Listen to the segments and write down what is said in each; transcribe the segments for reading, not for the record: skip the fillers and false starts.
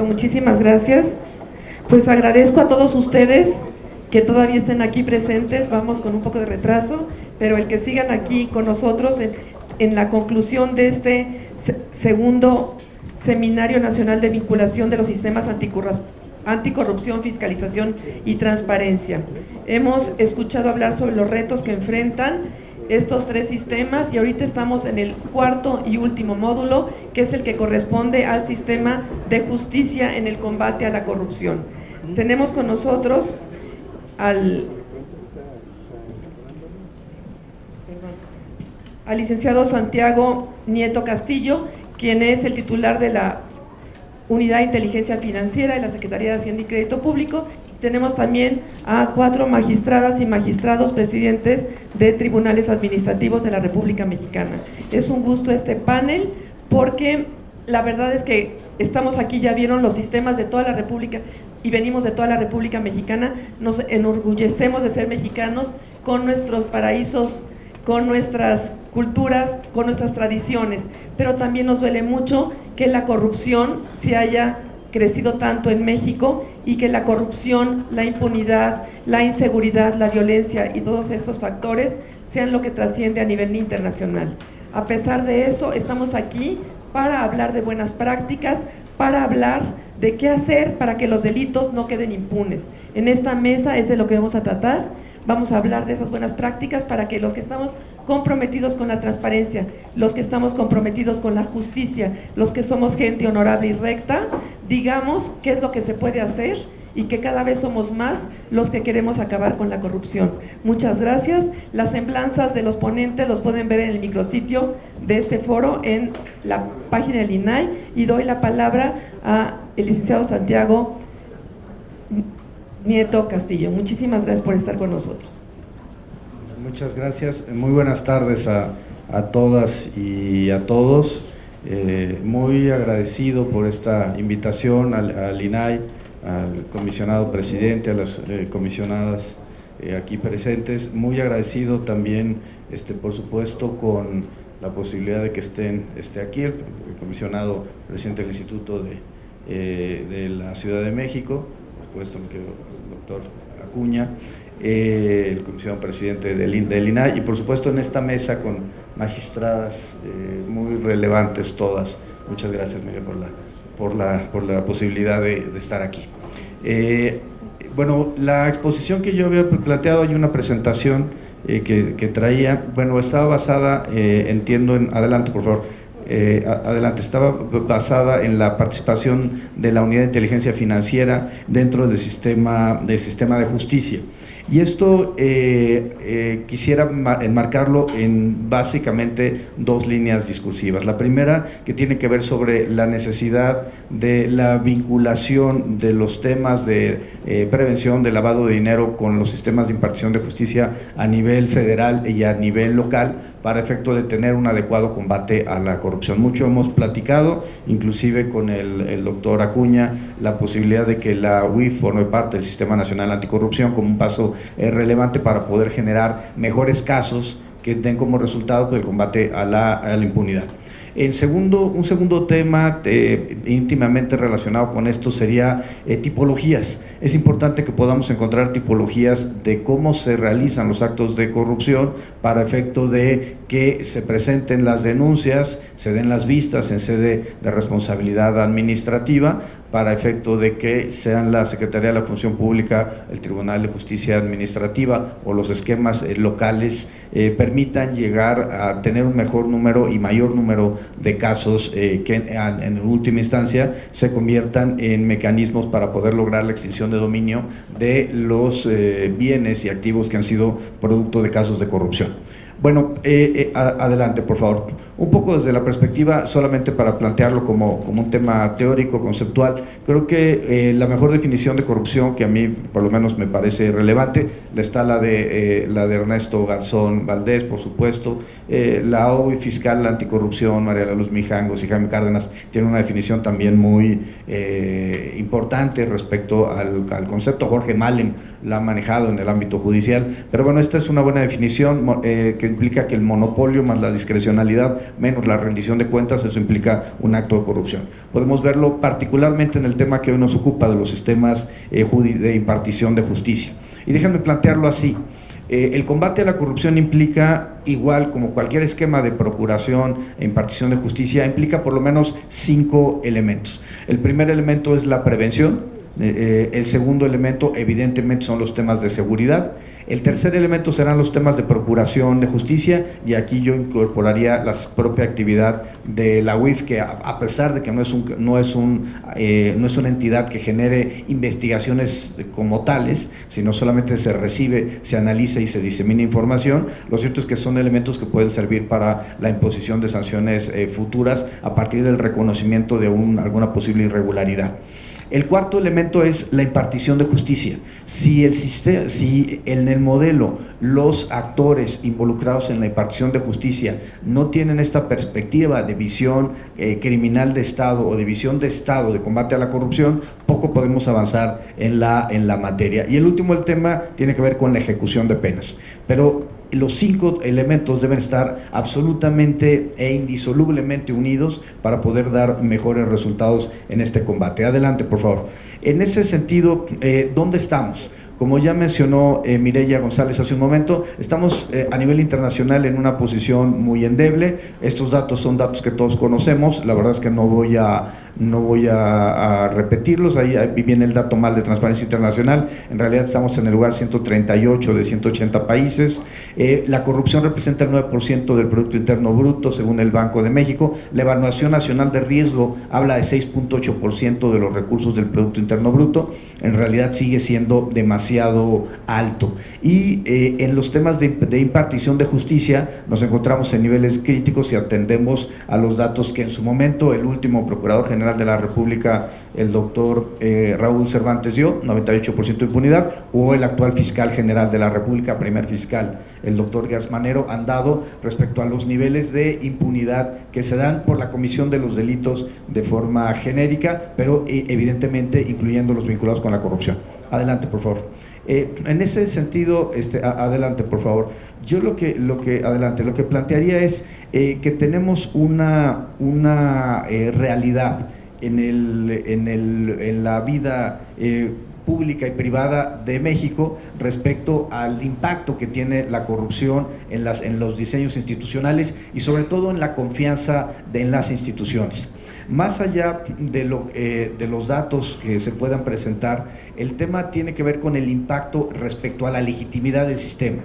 Muchísimas gracias. Pues agradezco a todos ustedes que todavía estén aquí presentes. Vamos con un poco de retraso, pero el que sigan aquí con nosotros en la conclusión de este segundo Seminario Nacional de Vinculación de los Sistemas Anticorrupción, Fiscalización y Transparencia. Hemos escuchado hablar sobre los retos que enfrentan estos tres sistemas y ahorita estamos en el cuarto y último módulo, que es el que corresponde al sistema de justicia en el combate a la corrupción. Tenemos con nosotros al licenciado Santiago Nieto Castillo, quien es el titular de la Unidad de Inteligencia Financiera de la Secretaría de Hacienda y Crédito Público. Tenemos también a 4 magistradas y magistrados presidentes de tribunales administrativos de la República Mexicana. Es un gusto este panel porque la verdad es que estamos aquí, ya vieron los sistemas de toda la República y venimos de toda la República Mexicana. Nos enorgullecemos de ser mexicanos con nuestros paraísos, con nuestras culturas, con nuestras tradiciones, pero también nos duele mucho que la corrupción se haya crecido tanto en México y que la corrupción, la impunidad, la inseguridad, la violencia y todos estos factores sean lo que trasciende a nivel internacional. A pesar de eso, estamos aquí para hablar de buenas prácticas, para hablar de qué hacer para que los delitos no queden impunes. En esta mesa es de lo que vamos a tratar. Vamos a hablar de esas buenas prácticas para que los que estamos comprometidos con la transparencia, los que estamos comprometidos con la justicia, los que somos gente honorable y recta, digamos qué es lo que se puede hacer y que cada vez somos más los que queremos acabar con la corrupción. Muchas gracias. Las semblanzas de los ponentes los pueden ver en el micrositio de este foro en la página del INAI, y doy la palabra al licenciado Santiago Nieto Castillo. Muchísimas gracias por estar con nosotros. Muchas gracias. Muy buenas tardes a todas y a todos. Muy agradecido por esta invitación al INAI, al comisionado presidente, a las comisionadas aquí presentes. Muy agradecido también, por supuesto, con la posibilidad de que esté aquí el comisionado presidente del Instituto de la Ciudad de México, por supuesto el doctor Acuña, el comisionado presidente del INAI, y por supuesto en esta mesa con magistradas muy relevantes todas. Muchas gracias, Miguel, por la posibilidad de estar aquí. Bueno, la exposición que yo había planteado, hay una presentación que traía, bueno, estaba basada, entiendo, adelante por favor, adelante, estaba basada en la participación de la Unidad de Inteligencia Financiera dentro del sistema de justicia. Y esto quisiera enmarcarlo en básicamente 2 líneas discursivas. La primera, que tiene que ver sobre la necesidad de la vinculación de los temas de prevención de lavado de dinero con los sistemas de impartición de justicia a nivel federal y a nivel local, para efecto de tener un adecuado combate a la corrupción. Mucho hemos platicado, inclusive con el doctor Acuña, la posibilidad de que la UIF forme parte del Sistema Nacional Anticorrupción como un paso relevante para poder generar mejores casos que den como resultado el combate a la impunidad. Un segundo tema íntimamente relacionado con esto sería tipologías. Es importante que podamos encontrar tipologías de cómo se realizan los actos de corrupción para efecto de que se presenten las denuncias, se den las vistas en sede de responsabilidad administrativa, para efecto de que sean la Secretaría de la Función Pública, el Tribunal de Justicia Administrativa o los esquemas locales permitan llegar a tener un mejor número y mayor número de casos que en última instancia se conviertan en mecanismos para poder lograr la extinción de dominio de los bienes y activos que han sido producto de casos de corrupción. Bueno, adelante, por favor. Un poco desde la perspectiva, solamente para plantearlo como un tema teórico, conceptual, creo que la mejor definición de corrupción, que a mí por lo menos me parece relevante, está la de Ernesto Garzón Valdés, por supuesto, la hoy fiscal anticorrupción, María de la Luz Mijangos y Jaime Cárdenas, tiene una definición también muy importante respecto al concepto. Jorge Malem la ha manejado en el ámbito judicial, pero bueno, esta es una buena definición que implica que el monopolio más la discrecionalidad menos la rendición de cuentas, eso implica un acto de corrupción. Podemos verlo particularmente en el tema que hoy nos ocupa de los sistemas de impartición de justicia. Y déjenme plantearlo así. El combate a la corrupción implica, igual como cualquier esquema de procuración e impartición de justicia, implica por lo menos 5 elementos. El primer elemento es la prevención. El segundo elemento, evidentemente, son los temas de seguridad. El tercer elemento serán los temas de procuración de justicia, y aquí yo incorporaría la propia actividad de la UIF, que a pesar de que no es una entidad que genere investigaciones como tales, sino solamente se recibe, se analiza y se disemina información, lo cierto es que son elementos que pueden servir para la imposición de sanciones futuras a partir del reconocimiento de alguna posible irregularidad. El cuarto elemento es la impartición de justicia. Si en el modelo los actores involucrados en la impartición de justicia no tienen esta perspectiva de visión criminal de Estado o de visión de Estado de combate a la corrupción, poco podemos avanzar en la materia. Y el último tema tiene que ver con la ejecución de penas. Pero los 5 elementos deben estar absolutamente e indisolublemente unidos para poder dar mejores resultados en este combate. Adelante, por favor. En ese sentido, ¿dónde estamos? Como ya mencionó Mireya González hace un momento, estamos a nivel internacional en una posición muy endeble. Estos datos son datos que todos conocemos, la verdad es que no voy a repetirlos. Ahí viene el dato mal de Transparencia Internacional. En realidad estamos en el lugar 138 de 180 países. La corrupción representa el 9% del Producto Interno Bruto, según el Banco de México. La Evaluación Nacional de Riesgo habla de 6.8% de los recursos del Producto Interno Bruto. En realidad sigue siendo demasiado alto. Y en los temas de impartición de justicia nos encontramos en niveles críticos si atendemos a los datos que en su momento el último Procurador General de la República, el doctor Raúl Cervantes, dio, 98% de impunidad, o el actual Fiscal General de la República, primer fiscal, el doctor Gers Manero, han dado respecto a los niveles de impunidad que se dan por la comisión de los delitos de forma genérica, pero evidentemente incluyendo los vinculados con la corrupción. Adelante, por favor. En ese sentido, adelante, por favor. Yo lo que plantearía es que tenemos una realidad en la vida pública y privada de México respecto al impacto que tiene la corrupción en los diseños institucionales y sobre todo en la confianza en las instituciones. Más allá de los datos que se puedan presentar, el tema tiene que ver con el impacto respecto a la legitimidad del sistema.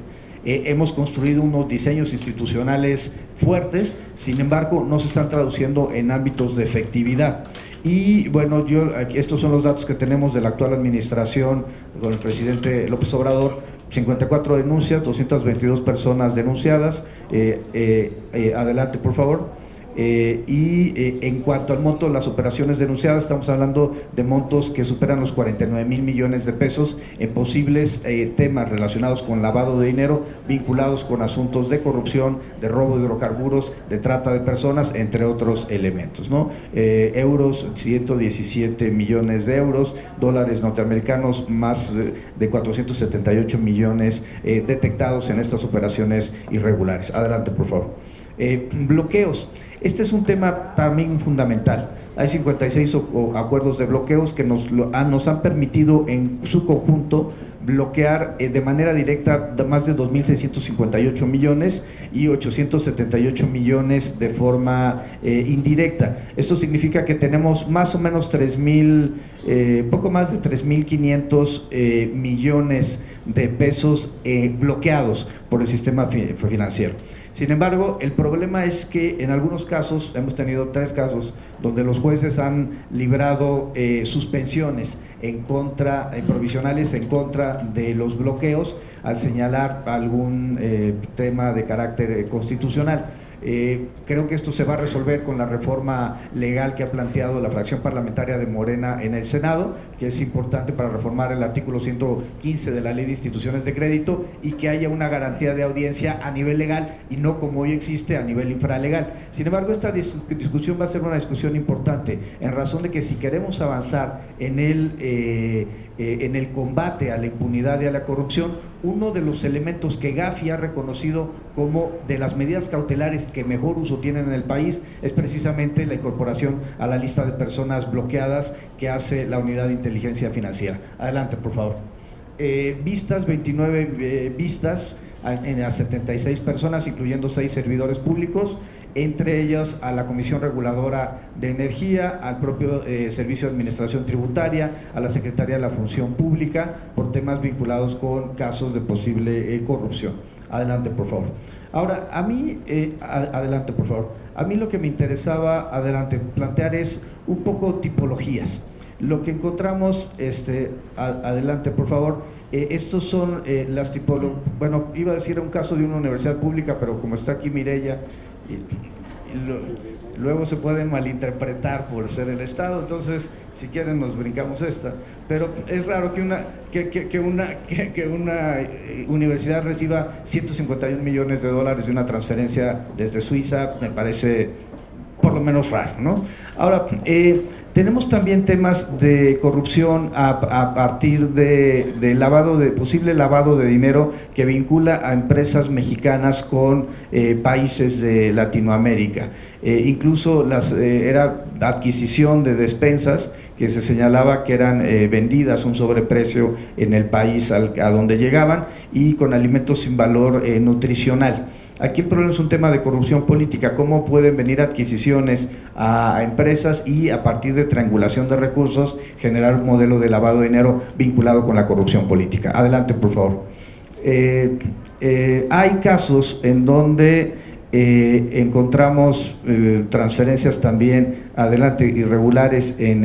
Hemos construido unos diseños institucionales fuertes, sin embargo, no se están traduciendo en ámbitos de efectividad. Y bueno, estos son los datos que tenemos de la actual administración con el presidente López Obrador. 54 denuncias, 222 personas denunciadas. Adelante, por favor. En cuanto al monto de las operaciones denunciadas, estamos hablando de montos que superan los 49,000 millones de pesos en posibles temas relacionados con lavado de dinero, vinculados con asuntos de corrupción, de robo de hidrocarburos, de trata de personas, entre otros elementos, ¿no? Euros, 117 millones de euros, dólares norteamericanos, más de 478 millones detectados en estas operaciones irregulares. Adelante, por favor. Bloqueos. Este es un tema para mí fundamental. Hay 56 acuerdos de bloqueos que nos han permitido en su conjunto bloquear de manera directa más de 2.658 millones y 878 millones de forma indirecta. Esto significa que tenemos más o menos poco más de 3.500 millones de pesos bloqueados por el sistema financiero. Sin embargo, el problema es que en algunos casos, hemos tenido 3 casos donde los jueces han librado suspensiones provisionales en contra de los bloqueos al señalar algún tema de carácter constitucional. Creo que esto se va a resolver con la reforma legal que ha planteado la fracción parlamentaria de Morena en el Senado, que es importante para reformar el artículo 115 de la Ley de Instituciones de Crédito y que haya una garantía de audiencia a nivel legal y no como hoy existe a nivel infralegal. Sin embargo, esta discusión va a ser una discusión importante en razón de que si queremos avanzar en el combate a la impunidad y a la corrupción, uno de los elementos que Gafi ha reconocido como de las medidas cautelares que mejor uso tienen en el país es precisamente la incorporación a la lista de personas bloqueadas que hace la Unidad de Inteligencia Financiera. Adelante, por favor. 29 vistas a 76 personas, incluyendo 6 servidores públicos, entre ellas a la Comisión Reguladora de Energía, al propio Servicio de Administración Tributaria, a la Secretaría de la Función Pública, por temas vinculados con casos de posible corrupción. Adelante, por favor. Ahora, a mí, adelante, por favor. A mí lo que me interesaba, plantear es un poco tipologías. Lo que encontramos, adelante, por favor. Estos son las tipologías. Bueno, iba a decir un caso de una universidad pública, pero como está aquí Mireya, luego se puede malinterpretar por ser el Estado, entonces si quieren nos brincamos esta, pero es raro que una universidad reciba 151 millones de dólares de una transferencia desde Suiza. Me parece por lo menos raro, ¿no? Ahora, tenemos también temas de corrupción a partir de posible lavado de dinero que vincula a empresas mexicanas con países de Latinoamérica. Incluso era adquisición de despensas que se señalaba que eran vendidas a un sobreprecio en el país a donde llegaban y con alimentos sin valor nutricional. Aquí el problema es un tema de corrupción política, cómo pueden venir adquisiciones a empresas y a partir de triangulación de recursos generar un modelo de lavado de dinero vinculado con la corrupción política. Adelante, por favor. Hay casos en donde encontramos transferencias también, irregulares que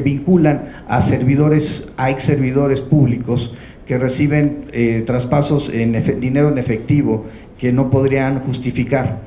vinculan a ex servidores públicos que reciben traspasos dinero en efectivo que no podrían justificar.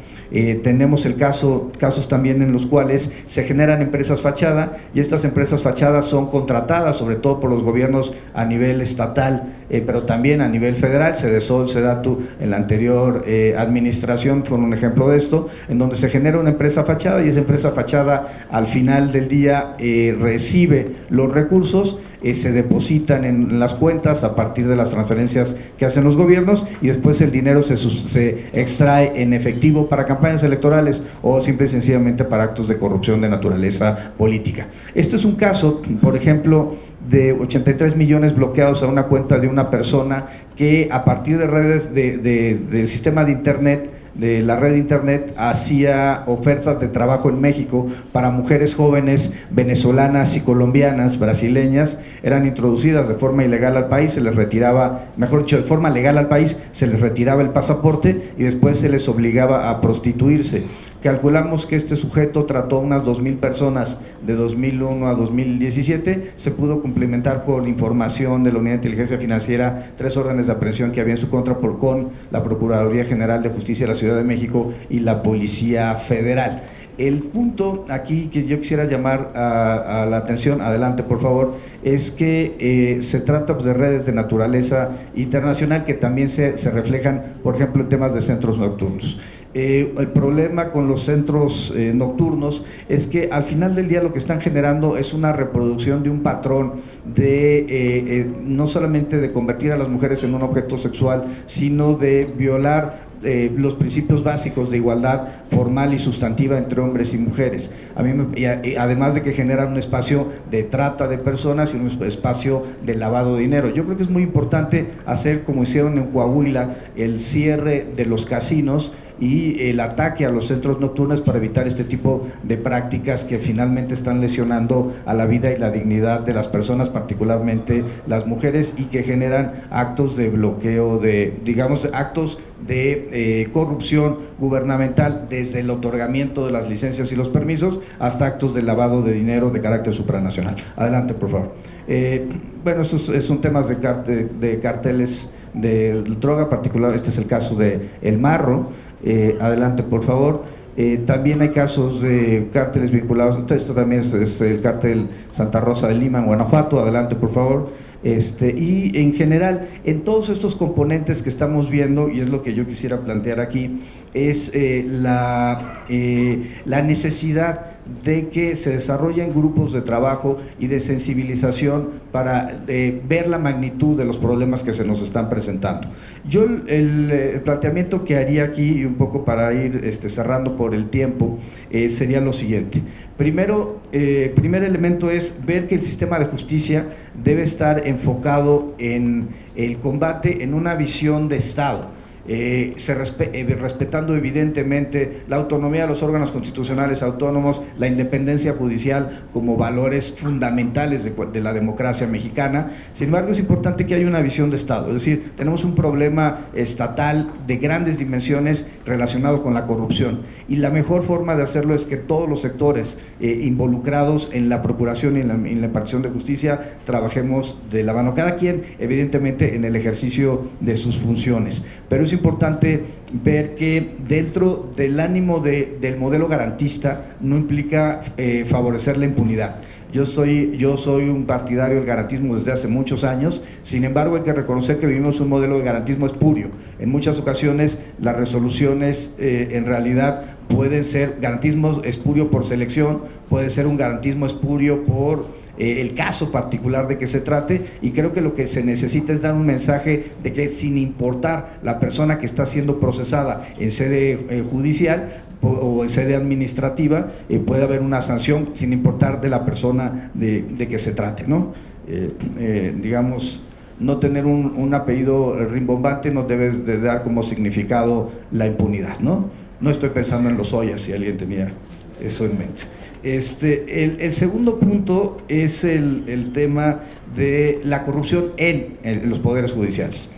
Tenemos casos también en los cuales se generan empresas fachada y estas empresas fachadas son contratadas sobre todo por los gobiernos a nivel estatal, pero también a nivel federal. Cedesol, Sedatu, en la anterior administración fueron un ejemplo de esto, en donde se genera una empresa fachada y esa empresa fachada al final del día recibe los recursos, se depositan en las cuentas a partir de las transferencias que hacen los gobiernos y después el dinero se extrae en efectivo para campañas electorales o simple y sencillamente para actos de corrupción de naturaleza política. Este es un caso, por ejemplo, de 83 millones bloqueados a una cuenta de una persona que a partir de redes del sistema de internet, de la red de internet, hacía ofertas de trabajo en México para mujeres jóvenes venezolanas y colombianas, brasileñas. Eran introducidas de forma ilegal al país, se les retiraba, mejor dicho, de forma legal al país, se les retiraba el pasaporte y después se les obligaba a prostituirse. Calculamos que este sujeto trató a unas 2,000 personas de 2001 a 2017, se pudo cumplimentar por información de la Unidad de Inteligencia Financiera 3 órdenes de aprehensión que había en su contra con la Procuraduría General de Justicia de la Ciudad de México y la Policía Federal. El punto aquí que yo quisiera llamar a la atención, adelante por favor, es que se trata de redes de naturaleza internacional que también se reflejan, por ejemplo, en temas de centros nocturnos. El problema con los centros nocturnos es que al final del día lo que están generando es una reproducción de un patrón de no solamente de convertir a las mujeres en un objeto sexual, sino de violar los principios básicos de igualdad formal y sustantiva entre hombres y mujeres. Además de que generan un espacio de trata de personas y un espacio de lavado de dinero. Yo creo que es muy importante hacer como hicieron en Coahuila, el cierre de los casinos y el ataque a los centros nocturnos para evitar este tipo de prácticas que finalmente están lesionando a la vida y la dignidad de las personas, particularmente las mujeres, y que generan actos de bloqueo, actos de corrupción gubernamental, desde el otorgamiento de las licencias y los permisos hasta actos de lavado de dinero de carácter supranacional. Adelante, por favor. Bueno, estos son temas de cárteles de droga, particular, este es el caso de El Marro. Adelante, por favor. También hay casos de cárteles vinculados, esto también es el cártel Santa Rosa de Lima en Guanajuato. Adelante, por favor. Y en general, en todos estos componentes que estamos viendo, y es lo que yo quisiera plantear aquí, es la necesidad de que se desarrollen grupos de trabajo y de sensibilización para ver la magnitud de los problemas que se nos están presentando. Yo el planteamiento que haría aquí, y un poco para ir cerrando por el tiempo, sería lo siguiente. Primero, primer elemento es ver que el sistema de justicia debe estar enfocado en el combate en una visión de Estado. Respetando evidentemente la autonomía de los órganos constitucionales autónomos, la independencia judicial como valores fundamentales de la democracia mexicana. Sin embargo, es importante que haya una visión de Estado, es decir, tenemos un problema estatal de grandes dimensiones relacionado con la corrupción, y la mejor forma de hacerlo es que todos los sectores involucrados en la procuración y en la impartición de justicia trabajemos de la mano, cada quien evidentemente en el ejercicio de sus funciones, pero es importante ver que dentro del ánimo del modelo garantista no implica favorecer la impunidad. Yo soy un partidario del garantismo desde hace muchos años, sin embargo hay que reconocer que vivimos un modelo de garantismo espurio. En muchas ocasiones las resoluciones en realidad pueden ser garantismo espurio por selección, puede ser un garantismo espurio por el caso particular de que se trate, y creo que lo que se necesita es dar un mensaje de que sin importar la persona que está siendo procesada en sede judicial o en sede administrativa, puede haber una sanción sin importar de la persona de que se trate, ¿no? Digamos, no tener un apellido rimbombante no debe de dar como significado la impunidad, ¿no? No estoy pensando en los Ollas, si alguien tenía eso en mente. El segundo punto es el tema de la corrupción en los poderes judiciales.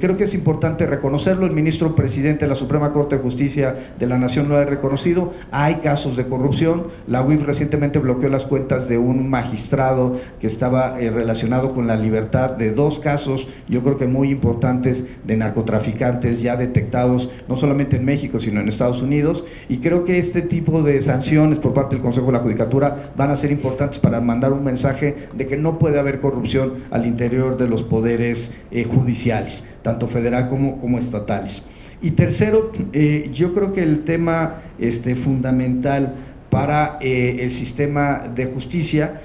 Creo que es importante reconocerlo. El ministro presidente de la Suprema Corte de Justicia de la Nación lo ha reconocido. Hay casos de corrupción. La UIF recientemente bloqueó las cuentas de un magistrado que estaba relacionado con la libertad de 2 casos, yo creo que muy importantes, de narcotraficantes ya detectados, no solamente en México, sino en Estados Unidos, y creo que este tipo de sanciones por parte del Consejo de la Judicatura van a ser importantes para mandar un mensaje de que no puede haber corrupción al interior de los poderes judiciales, tanto federal como estatales. Y tercero, yo creo que el tema fundamental para el sistema de justicia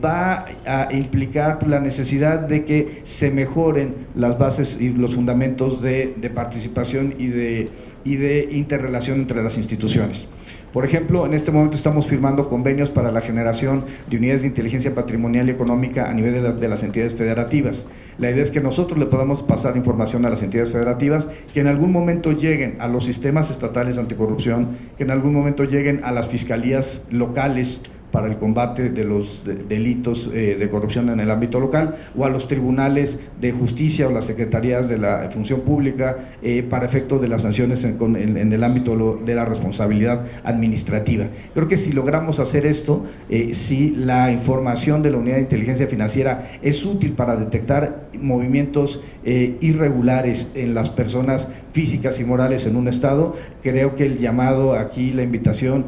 va a implicar la necesidad de que se mejoren las bases y los fundamentos de participación y de interrelación entre las instituciones. Por ejemplo, en este momento estamos firmando convenios para la generación de unidades de inteligencia patrimonial y económica a nivel de las entidades federativas. La idea es que nosotros le podamos pasar información a las entidades federativas, que en algún momento lleguen a los sistemas estatales anticorrupción, que en algún momento lleguen a las fiscalías locales para el combate de los delitos de corrupción en el ámbito local, o a los tribunales de justicia o las secretarías de la función pública para efecto de las sanciones en el ámbito de la responsabilidad administrativa. Creo que si logramos hacer esto, si la información de la unidad de inteligencia financiera es útil para detectar movimientos irregulares en las personas físicas y morales en un estado, creo que el llamado aquí, la invitación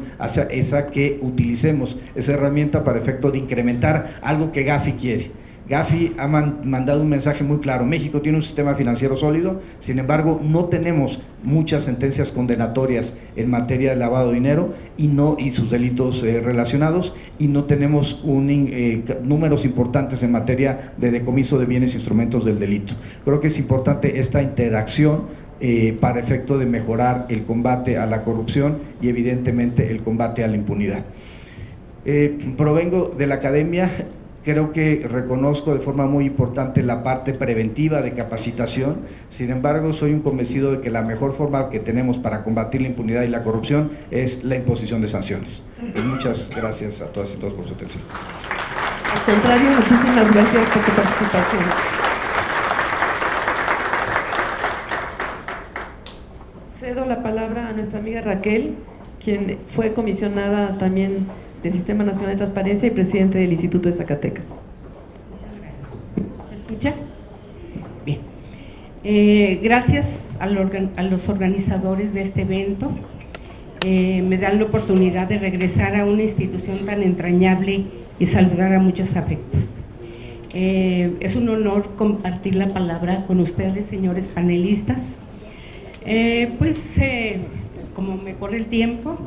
es a que utilicemos esa herramienta para efecto de incrementar algo que Gafi quiere. Gafi ha mandado un mensaje muy claro: México tiene un sistema financiero sólido, sin embargo no tenemos muchas sentencias condenatorias en materia de lavado de dinero y sus delitos relacionados, y no tenemos números importantes en materia de decomiso de bienes e instrumentos del delito. Creo que es importante esta interacción para efecto de mejorar el combate a la corrupción y evidentemente el combate a la impunidad. Provengo de la academia. Creo que reconozco de forma muy importante la parte preventiva de capacitación. Sin embargo, soy un convencido de que la mejor forma que tenemos para combatir la impunidad y la corrupción es la imposición de sanciones. Pues muchas gracias a todas y todos por su atención. Al contrario, muchísimas gracias por tu participación. Cedo la palabra a nuestra amiga Raquel, quien fue comisionada también del Sistema Nacional de Transparencia y presidente del Instituto de Zacatecas. Muchas gracias. ¿Se escucha? Bien. Gracias a los organizadores de este evento. Me dan la oportunidad de regresar a una institución tan entrañable y saludar a muchos afectos. Es un honor compartir la palabra con ustedes, señores panelistas. Como me corre el tiempo,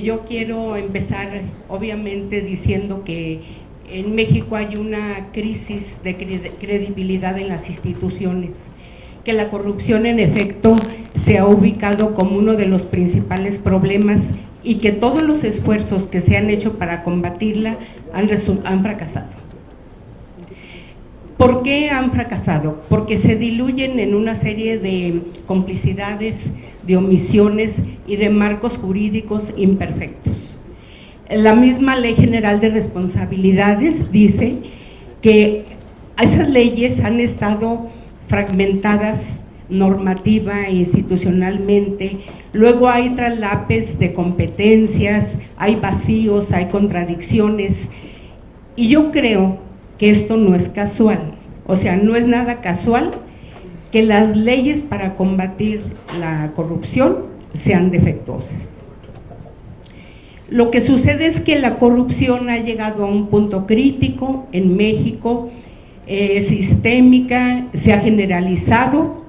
Yo quiero empezar, obviamente, diciendo que en México hay una crisis de credibilidad en las instituciones, que la corrupción, en efecto, se ha ubicado como uno de los principales problemas y que todos los esfuerzos que se han hecho para combatirla han fracasado. ¿Por qué han fracasado? Porque se diluyen en una serie de complicidades, de omisiones y de marcos jurídicos imperfectos. La misma Ley General de Responsabilidades dice que esas leyes han estado fragmentadas normativa e institucionalmente, luego hay traslapes de competencias, hay vacíos, hay contradicciones, y yo creo que esto no es casual, o sea, no es nada casual que las leyes para combatir la corrupción sean defectuosas. Lo que sucede es que la corrupción ha llegado a un punto crítico en México, sistémica, se ha generalizado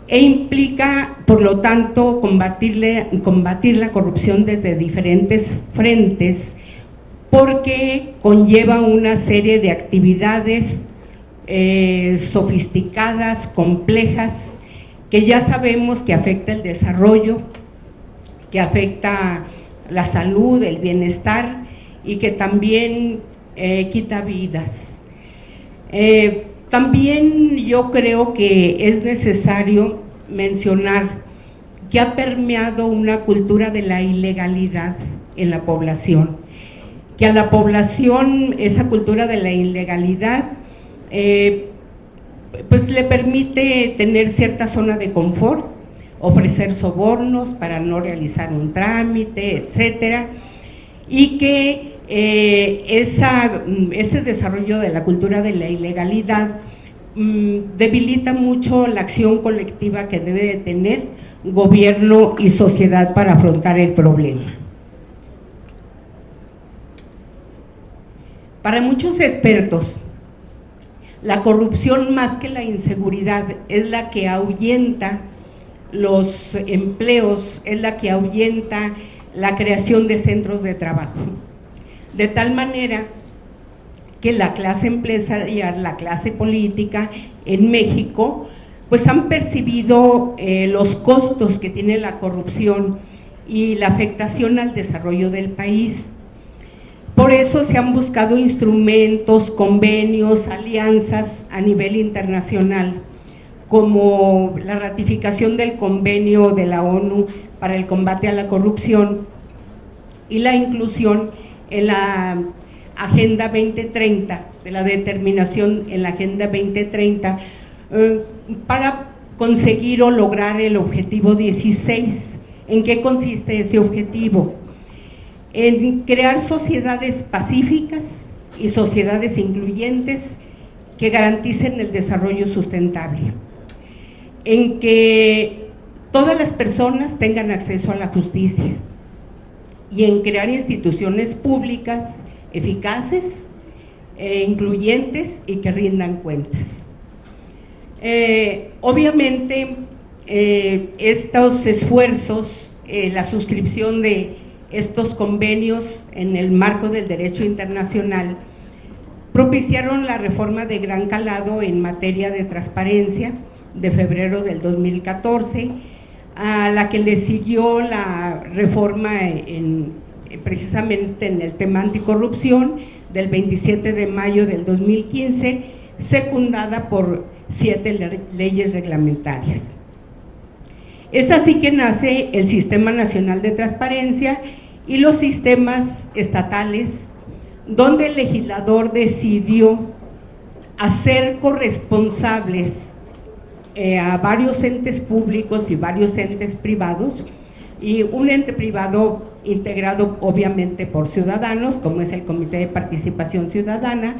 e implica, por lo tanto, combatir la corrupción desde diferentes frentes, porque conlleva una serie de actividades sofisticadas, complejas, que ya sabemos que afecta el desarrollo, que afecta la salud, el bienestar y que también quita vidas. También yo creo que es necesario mencionar que ha permeado una cultura de la ilegalidad en la población, que a la población esa cultura de la ilegalidad pues le permite tener cierta zona de confort, ofrecer sobornos para no realizar un trámite, etcétera, y que ese desarrollo de la cultura de la ilegalidad debilita mucho la acción colectiva que debe de tener gobierno y sociedad para afrontar el problema. Para muchos expertos, la corrupción, más que la inseguridad, es la que ahuyenta los empleos, es la que ahuyenta la creación de centros de trabajo, de tal manera que la clase empresarial, la clase política en México, pues han percibido los costos que tiene la corrupción y la afectación al desarrollo del país. Por eso se han buscado instrumentos, convenios, alianzas a nivel internacional, como la ratificación del convenio de la ONU para el combate a la corrupción y la inclusión en la Agenda 2030, de la determinación en la Agenda 2030 para conseguir o lograr el objetivo 16. ¿En qué consiste ese objetivo? En crear sociedades pacíficas y sociedades incluyentes que garanticen el desarrollo sustentable, en que todas las personas tengan acceso a la justicia y en crear instituciones públicas eficaces, incluyentes y que rindan cuentas. Obviamente, estos esfuerzos, la suscripción de estos convenios en el marco del derecho internacional, propiciaron la reforma de gran calado en materia de transparencia de febrero del 2014, a la que le siguió la reforma precisamente en el tema anticorrupción del 27 de mayo del 2015, secundada por 7 leyes reglamentarias. Es así que nace el Sistema Nacional de Transparencia y los sistemas estatales, donde el legislador decidió hacer corresponsables a varios entes públicos y varios entes privados, y un ente privado integrado obviamente por ciudadanos, como es el Comité de Participación Ciudadana,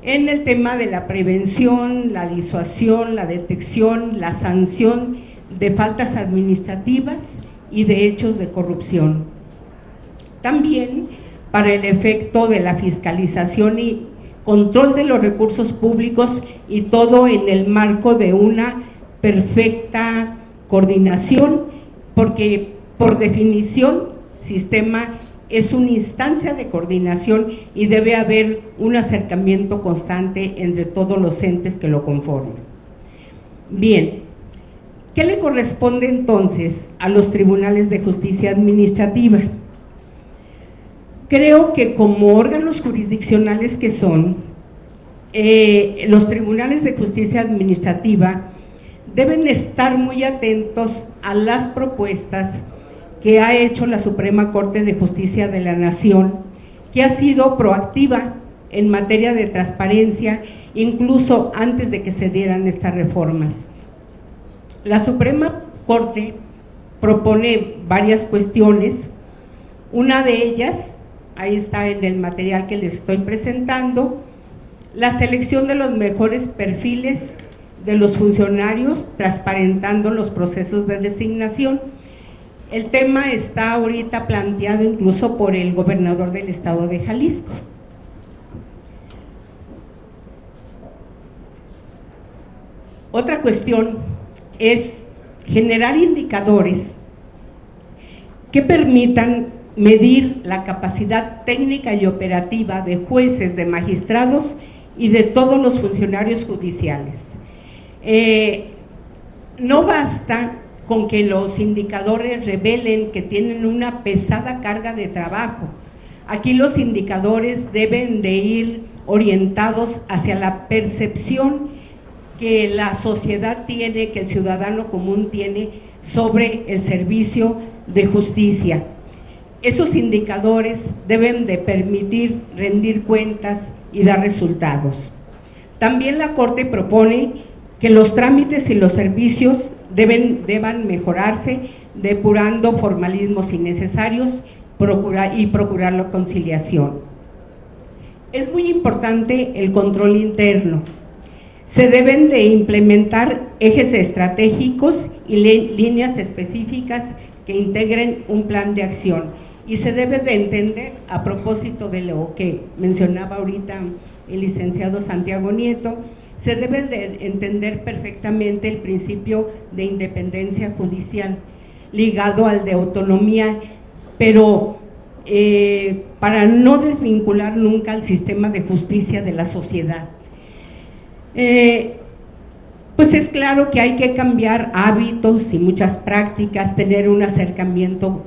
en el tema de la prevención, la disuasión, la detección, la sanción de faltas administrativas y de hechos de corrupción. También para el efecto de la fiscalización y control de los recursos públicos, y todo en el marco de una perfecta coordinación, porque por definición sistema es una instancia de coordinación y debe haber un acercamiento constante entre todos los entes que lo conforman. Bien, ¿qué le corresponde entonces a los tribunales de justicia administrativa? Creo que como órganos jurisdiccionales que son, los tribunales de justicia administrativa deben estar muy atentos a las propuestas que ha hecho la Suprema Corte de Justicia de la Nación, que ha sido proactiva en materia de transparencia, incluso antes de que se dieran estas reformas. La Suprema Corte propone varias cuestiones, una de ellas, ahí está en el material que les estoy presentando, la selección de los mejores perfiles de los funcionarios, transparentando los procesos de designación. El tema está ahorita planteado incluso por el gobernador del estado de Jalisco. Otra cuestión es generar indicadores que permitan medir la capacidad técnica y operativa de jueces, de magistrados y de todos los funcionarios judiciales. No basta con que los indicadores revelen que tienen una pesada carga de trabajo. Aquí los indicadores deben de ir orientados hacia la percepción que la sociedad tiene, que el ciudadano común tiene sobre el servicio de justicia. Esos indicadores deben de permitir rendir cuentas y dar resultados. También la Corte propone que los trámites y los servicios deban mejorarse, depurando formalismos innecesarios y procurar la conciliación. Es muy importante el control interno. Se deben de implementar ejes estratégicos y líneas específicas que integren un plan de acción. Y se debe de entender, a propósito de lo que mencionaba ahorita el licenciado Santiago Nieto, se debe de entender perfectamente el principio de independencia judicial ligado al de autonomía, pero para no desvincular nunca al sistema de justicia de la sociedad. Pues es claro que hay que cambiar hábitos y muchas prácticas, tener un acercamiento,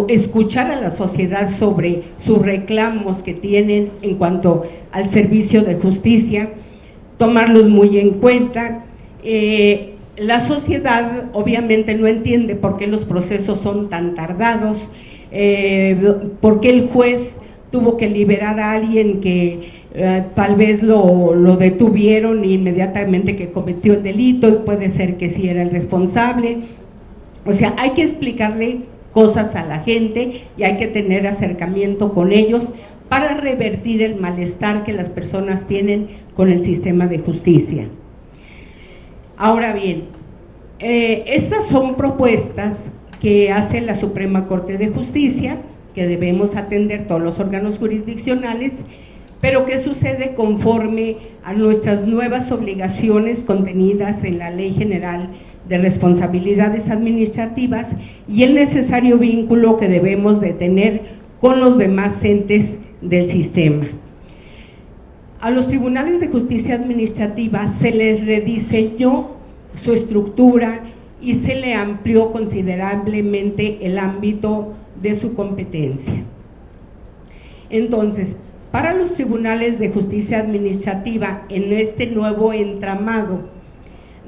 escuchar a la sociedad sobre sus reclamos que tienen en cuanto al servicio de justicia, tomarlos muy en cuenta. La sociedad obviamente no entiende por qué los procesos son tan tardados, por qué el juez tuvo que liberar a alguien que tal vez lo detuvieron inmediatamente que cometió el delito y puede ser que sí era el responsable. O sea, hay que explicarle cosas a la gente y hay que tener acercamiento con ellos para revertir el malestar que las personas tienen con el sistema de justicia. Ahora bien, esas son propuestas que hace la Suprema Corte de Justicia, que debemos atender todos los órganos jurisdiccionales, pero ¿qué sucede conforme a nuestras nuevas obligaciones contenidas en la Ley General de Responsabilidades Administrativas y el necesario vínculo que debemos de tener con los demás entes del sistema? A los tribunales de justicia administrativa se les rediseñó su estructura y se le amplió considerablemente el ámbito de su competencia. Entonces, para los tribunales de justicia administrativa en este nuevo entramado,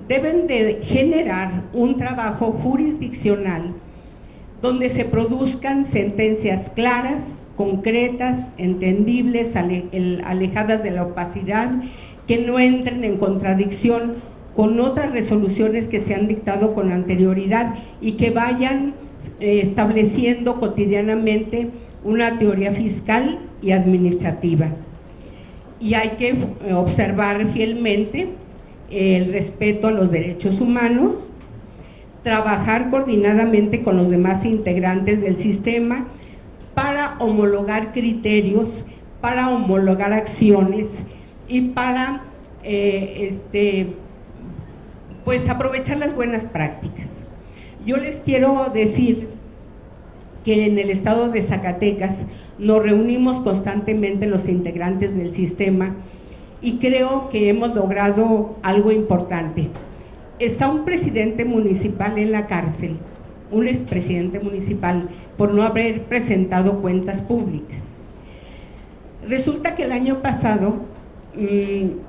deben de generar un trabajo jurisdiccional donde se produzcan sentencias claras, concretas, entendibles, alejadas de la opacidad, que no entren en contradicción con otras resoluciones que se han dictado con anterioridad y que vayan estableciendo cotidianamente una teoría fiscal y administrativa. Y hay que observar fielmente el respeto a los derechos humanos, trabajar coordinadamente con los demás integrantes del sistema para homologar criterios, para homologar acciones y para pues aprovechar las buenas prácticas. Yo les quiero decir que en el estado de Zacatecas nos reunimos constantemente los integrantes del sistema y creo que hemos logrado algo importante. Está un presidente municipal en la cárcel, un expresidente municipal, por no haber presentado cuentas públicas. Resulta que el año pasado,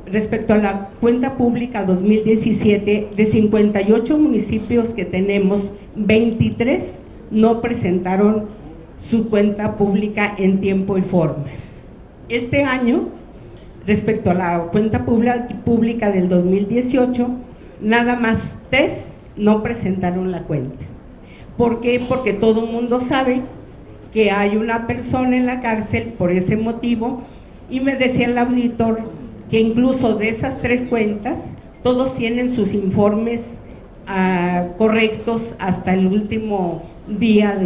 respecto a la cuenta pública 2017, de 58 municipios que tenemos, 23 no presentaron su cuenta pública en tiempo y forma. Este año, respecto a la cuenta pública del 2018, nada más 3 no presentaron la cuenta. ¿Por qué? Porque todo el mundo sabe que hay una persona en la cárcel por ese motivo, y me decía el auditor que incluso de esas 3 cuentas, todos tienen sus informes correctos hasta el último día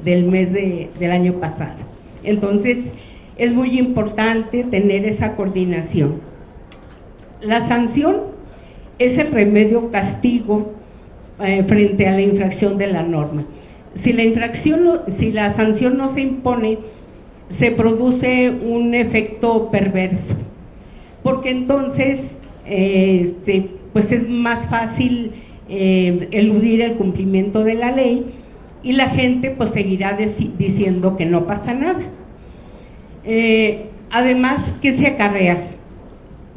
del mes del año pasado. Entonces, es muy importante tener esa coordinación. La sanción es el remedio castigo frente a la infracción de la norma. Si la sanción no se impone, se produce un efecto perverso, porque entonces pues es más fácil eludir el cumplimiento de la ley y la gente pues seguirá diciendo que no pasa nada. Además, ¿qué se acarrea?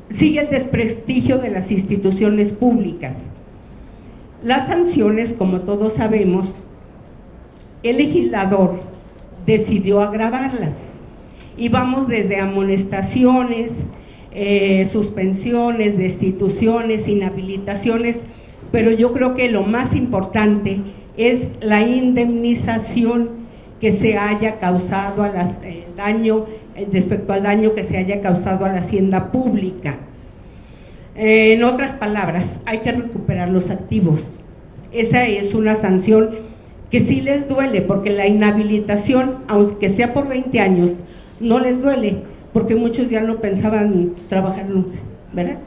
Sigue el desprestigio de las instituciones públicas. Las sanciones, como todos sabemos, el legislador decidió agravarlas y vamos desde amonestaciones, suspensiones, destituciones, inhabilitaciones, pero yo creo que lo más importante es la indemnización que se haya causado respecto al daño que se haya causado a la hacienda pública. En otras palabras, hay que recuperar los activos. Esa es una sanción que sí les duele, porque la inhabilitación, aunque sea por 20 años, no les duele, porque muchos ya no pensaban trabajar nunca, ¿verdad?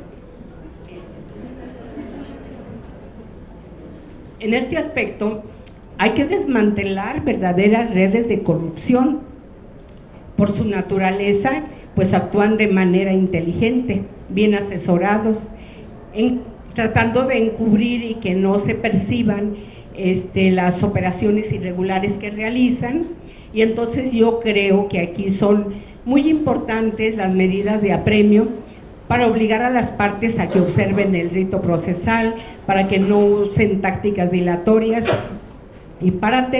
En este aspecto, hay que desmantelar verdaderas redes de corrupción. Por su naturaleza, pues actúan de manera inteligente, bien asesorados, tratando de encubrir y que no se perciban las operaciones irregulares que realizan. Y entonces yo creo que aquí son muy importantes las medidas de apremio para obligar a las partes a que observen el rito procesal, para que no usen tácticas dilatorias y para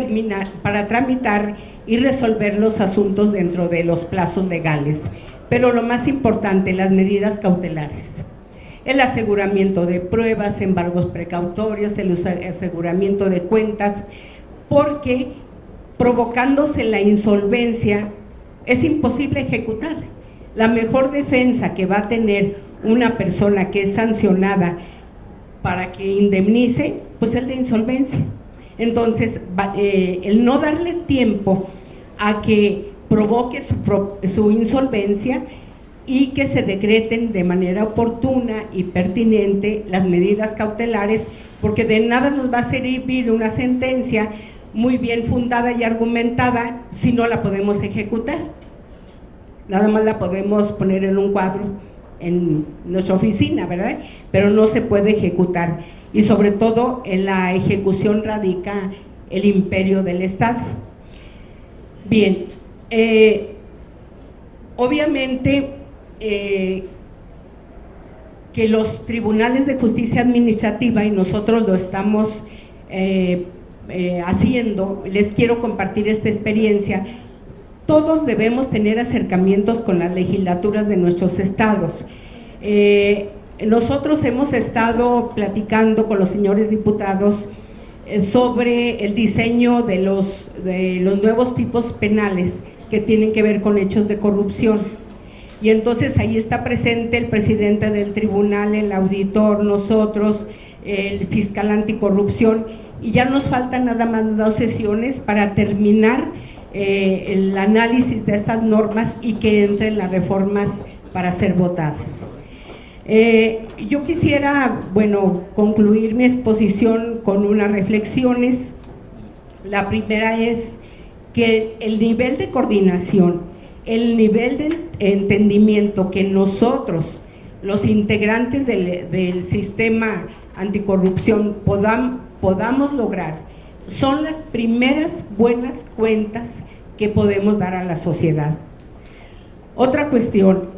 tramitar y resolver los asuntos dentro de los plazos legales. Pero lo más importante, las medidas cautelares. El aseguramiento de pruebas, embargos precautorios, el aseguramiento de cuentas, porque provocándose la insolvencia es imposible ejecutar. La mejor defensa que va a tener una persona que es sancionada para que indemnice, pues es la insolvencia. Entonces, el no darle tiempo a que provoque su insolvencia y que se decreten de manera oportuna y pertinente las medidas cautelares, porque de nada nos va a servir una sentencia muy bien fundada y argumentada si no la podemos ejecutar. Nada más la podemos poner en un cuadro en nuestra oficina, ¿verdad? Pero no se puede ejecutar, y sobre todo en la ejecución radica el imperio del Estado. Bien, obviamente que los tribunales de justicia administrativa, y nosotros lo estamos haciendo, les quiero compartir esta experiencia. Todos debemos tener acercamientos con las legislaturas de nuestros estados. Nosotros hemos estado platicando con los señores diputados sobre el diseño de los nuevos tipos penales que tienen que ver con hechos de corrupción. Y entonces ahí está presente el presidente del tribunal, el auditor, nosotros, el fiscal anticorrupción, y ya nos faltan nada más 2 sesiones para terminar el análisis de estas normas y que entren las reformas para ser votadas. Yo quisiera, concluir mi exposición con unas reflexiones. La primera es que el nivel de coordinación, el nivel de entendimiento que nosotros, los integrantes del sistema anticorrupción, podamos lograr, son las primeras buenas cuentas que podemos dar a la sociedad. Otra cuestión,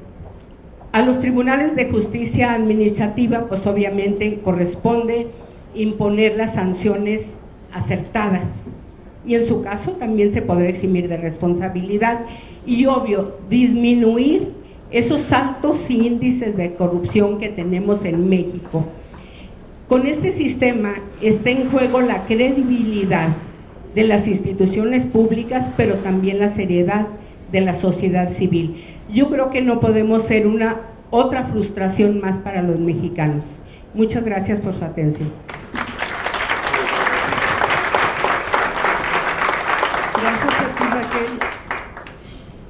a los tribunales de justicia administrativa, pues obviamente corresponde imponer las sanciones acertadas, y en su caso también se podrá eximir de responsabilidad y, obvio, disminuir esos altos índices de corrupción que tenemos en México. Con este sistema está en juego la credibilidad de las instituciones públicas, pero también la seriedad de la sociedad civil. Yo creo que no podemos ser otra frustración más para los mexicanos. Muchas gracias por su atención. Gracias a ti, Raquel.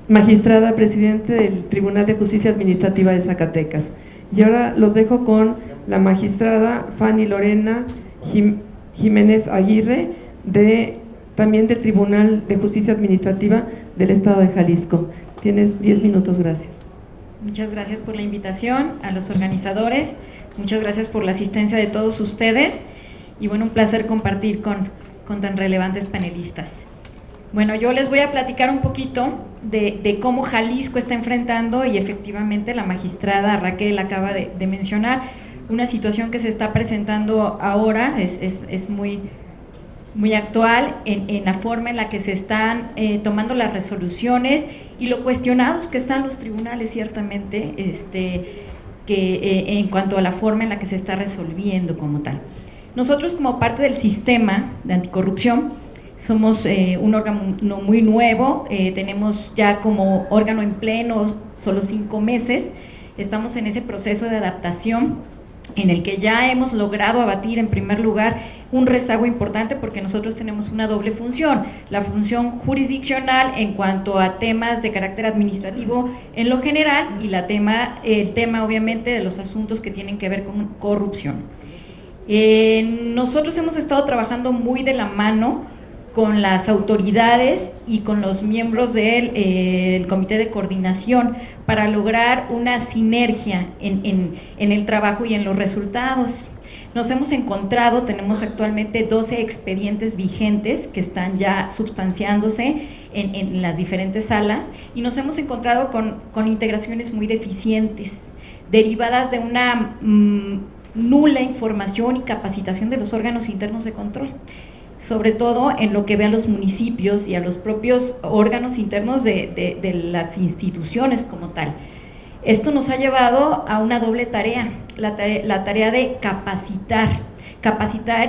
Magistrada, presidente del Tribunal de Justicia Administrativa de Zacatecas. Y ahora los dejo con la magistrada Fanny Lorena Jiménez Aguirre, también del Tribunal de Justicia Administrativa del Estado de Jalisco. Tienes 10 minutos, gracias. Muchas gracias por la invitación a los organizadores, muchas gracias por la asistencia de todos ustedes y bueno, un placer compartir con tan relevantes panelistas. Bueno, yo les voy a platicar un poquito de cómo Jalisco está enfrentando, y efectivamente la magistrada Raquel acaba de mencionar, una situación que se está presentando ahora, es muy actual en la forma en la que se están tomando las resoluciones y lo cuestionados que están los tribunales, ciertamente, en cuanto a la forma en la que se está resolviendo como tal. Nosotros, como parte del sistema de anticorrupción, somos un órgano muy nuevo, tenemos ya como órgano en pleno solo 5 meses, estamos en ese proceso de adaptación en el que ya hemos logrado abatir en primer lugar un rezago importante, porque nosotros tenemos una doble función, la función jurisdiccional en cuanto a temas de carácter administrativo en lo general y el tema obviamente de los asuntos que tienen que ver con corrupción. Nosotros hemos estado trabajando muy de la mano con las autoridades y con los miembros del Comité de Coordinación para lograr una sinergia en el trabajo y en los resultados. Nos hemos encontrado, tenemos actualmente 12 expedientes vigentes que están ya sustanciándose en las diferentes salas, y nos hemos encontrado con integraciones muy deficientes, derivadas de una nula información y capacitación de los órganos internos de control, sobre todo en lo que ve a los municipios y a los propios órganos internos de las instituciones como tal. Esto nos ha llevado a una doble tarea, la tarea de capacitar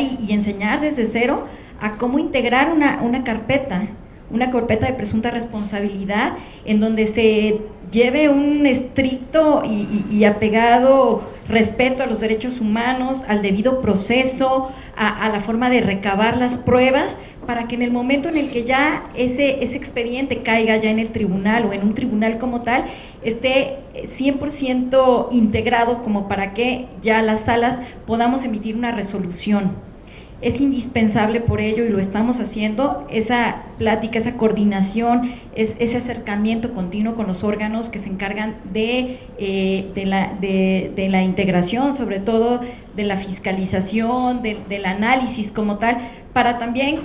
y enseñar desde cero a cómo integrar una carpeta de presunta responsabilidad, en donde se lleve un estricto y apegado respeto a los derechos humanos, al debido proceso, a la forma de recabar las pruebas, para que en el momento en el que ya ese expediente caiga ya en el tribunal o en un tribunal como tal, esté 100% integrado, como para que ya las salas podamos emitir una resolución. Es indispensable por ello, y lo estamos haciendo, esa plática, esa coordinación, ese acercamiento continuo con los órganos que se encargan de la integración, sobre todo de la fiscalización, del análisis como tal, para también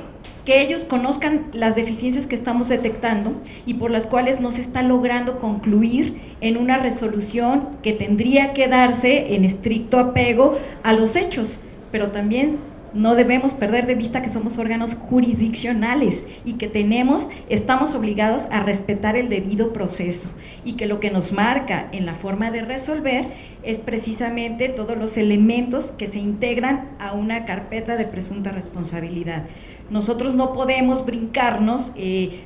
que ellos conozcan las deficiencias que estamos detectando y por las cuales no se está logrando concluir en una resolución que tendría que darse en estricto apego a los hechos, pero también no debemos perder de vista que somos órganos jurisdiccionales y que estamos obligados a respetar el debido proceso, y que lo que nos marca en la forma de resolver es precisamente todos los elementos que se integran a una carpeta de presunta responsabilidad. Nosotros no podemos brincarnos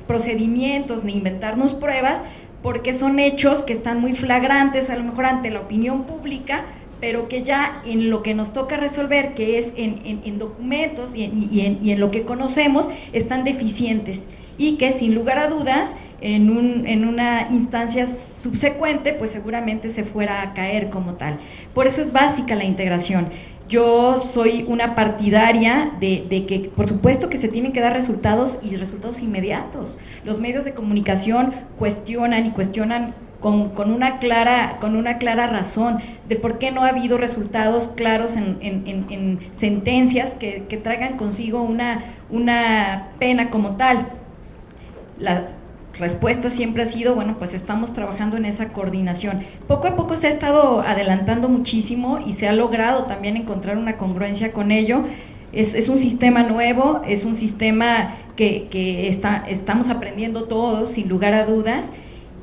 procedimientos ni inventarnos pruebas, porque son hechos que están muy flagrantes a lo mejor ante la opinión pública, pero que ya en lo que nos toca resolver, que es en documentos y en lo que conocemos, están deficientes, y que sin lugar a dudas en una instancia subsecuente pues seguramente se fuera a caer como tal. Por eso es básica la integración. Yo soy una partidaria de que, por supuesto, que se tienen que dar resultados y resultados inmediatos. Los medios de comunicación cuestionan y cuestionan con una clara razón de por qué no ha habido resultados claros en sentencias que traigan consigo una pena como tal. La respuesta siempre ha sido, bueno, pues estamos trabajando en esa coordinación. Poco a poco se ha estado adelantando muchísimo y se ha logrado también encontrar una congruencia con ello. Es un sistema nuevo, es un sistema que estamos aprendiendo todos, sin lugar a dudas,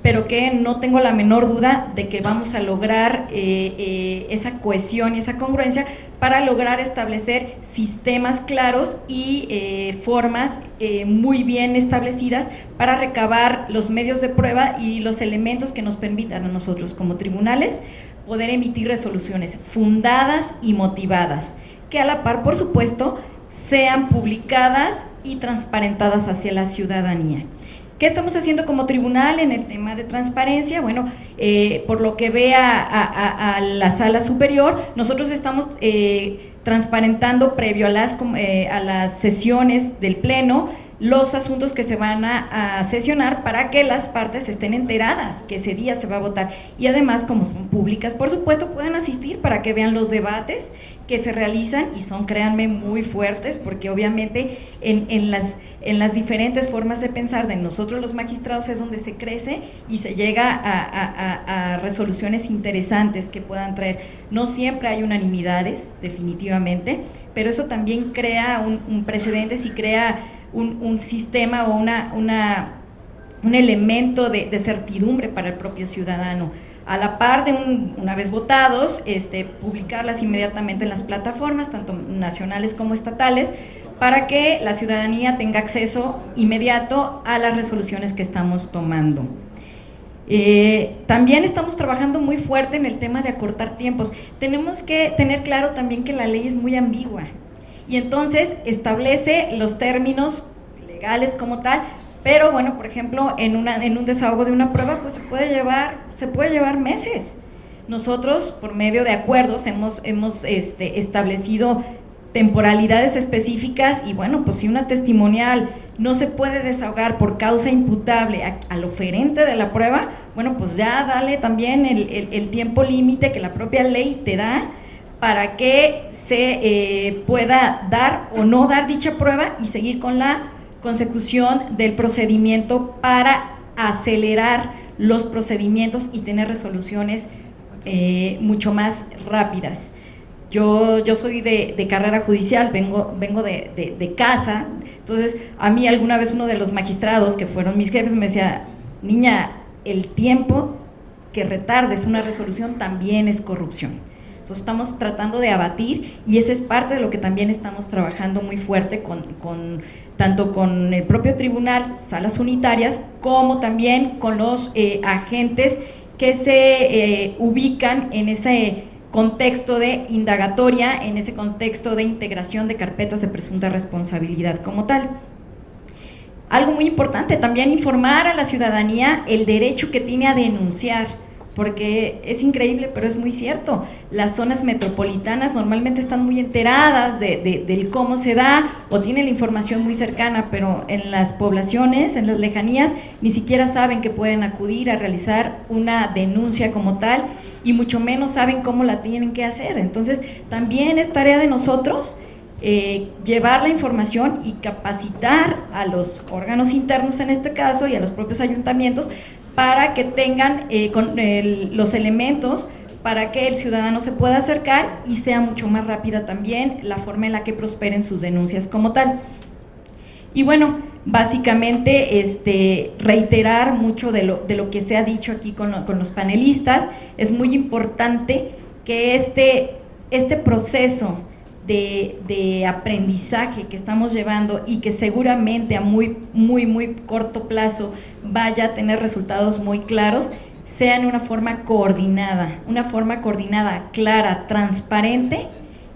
pero que no tengo la menor duda de que vamos a lograr esa cohesión y esa congruencia para lograr establecer sistemas claros y formas muy bien establecidas para recabar los medios de prueba y los elementos que nos permitan a nosotros como tribunales poder emitir resoluciones fundadas y motivadas, que a la par, por supuesto, sean publicadas y transparentadas hacia la ciudadanía. ¿Qué estamos haciendo como tribunal en el tema de transparencia? Bueno, por lo que ve a la sala superior, nosotros estamos transparentando previo a las sesiones del Pleno los asuntos que se van a sesionar para que las partes estén enteradas que ese día se va a votar, y además, como son públicas, por supuesto, pueden asistir para que vean los debates que se realizan, y son, créanme, muy fuertes, porque obviamente en las diferentes formas de pensar de nosotros los magistrados es donde se crece y se llega a resoluciones interesantes que puedan traer. No siempre hay unanimidades, definitivamente, pero eso también crea un precedentes y crea un sistema o un elemento de certidumbre para el propio ciudadano. A la par de una vez votados, publicarlas inmediatamente en las plataformas, tanto nacionales como estatales, para que la ciudadanía tenga acceso inmediato a las resoluciones que estamos tomando. También estamos trabajando muy fuerte en el tema de acortar tiempos. Tenemos que tener claro también que la ley es muy ambigua, y entonces establece los términos legales como tal, pero bueno, por ejemplo, en un desahogo de una prueba, pues se puede llevar meses. Nosotros, por medio de acuerdos, hemos establecido temporalidades específicas, y bueno, pues si una testimonial no se puede desahogar por causa imputable al oferente de la prueba, bueno, pues ya dale también el tiempo límite que la propia ley te da para que se pueda dar o no dar dicha prueba y seguir con la consecución del procedimiento para acelerar los procedimientos y tener resoluciones mucho más rápidas. Yo soy de carrera judicial, vengo de casa, entonces a mí alguna vez uno de los magistrados que fueron mis jefes me decía: niña, el tiempo que retardes una resolución también es corrupción. Entonces estamos tratando de abatir, y esa es parte de lo que también estamos trabajando muy fuerte tanto con el propio tribunal, salas unitarias, como también con los agentes que se ubican en ese contexto de indagatoria, en ese contexto de integración de carpetas de presunta responsabilidad como tal. Algo muy importante, también informar a la ciudadanía el derecho que tiene a denunciar, porque es increíble, pero es muy cierto. Las zonas metropolitanas normalmente están muy enteradas del cómo se da, o tienen la información muy cercana, pero en las poblaciones, en las lejanías, ni siquiera saben que pueden acudir a realizar una denuncia como tal, y mucho menos saben cómo la tienen que hacer. Entonces, también es tarea de nosotros llevar la información y capacitar a los órganos internos, en este caso, y a los propios ayuntamientos, para que tengan los elementos para que el ciudadano se pueda acercar y sea mucho más rápida también la forma en la que prosperen sus denuncias como tal. Y bueno, básicamente reiterar mucho de lo que se ha dicho aquí con los panelistas. Es muy importante que este proceso de aprendizaje que estamos llevando, y que seguramente a muy corto plazo vaya a tener resultados muy claros, sea en una forma coordinada, clara, transparente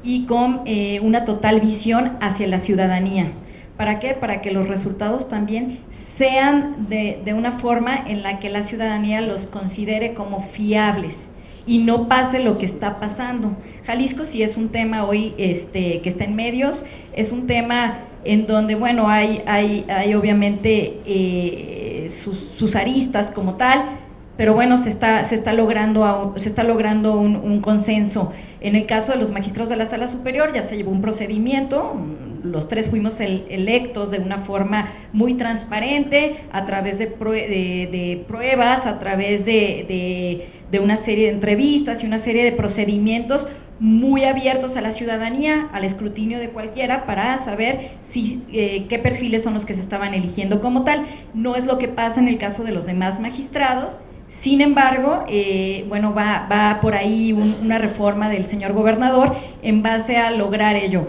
y con una total visión hacia la ciudadanía. ¿Para qué? Para que los resultados también sean de una forma en la que la ciudadanía los considere como fiables y no pase lo que está pasando. Jalisco sí es un tema hoy que está en medios, es un tema en donde, bueno, hay obviamente sus aristas como tal, pero bueno, se está logrando un consenso. En el caso de los magistrados de la Sala Superior ya se llevó un procedimiento, los 3 fuimos electos de una forma muy transparente, a través de pruebas, a través de una serie de entrevistas y una serie de procedimientos muy abiertos a la ciudadanía, al escrutinio de cualquiera, para saber qué perfiles son los que se estaban eligiendo como tal. No es lo que pasa en el caso de los demás magistrados. Sin embargo, bueno, va por ahí una reforma del señor gobernador en base a lograr ello.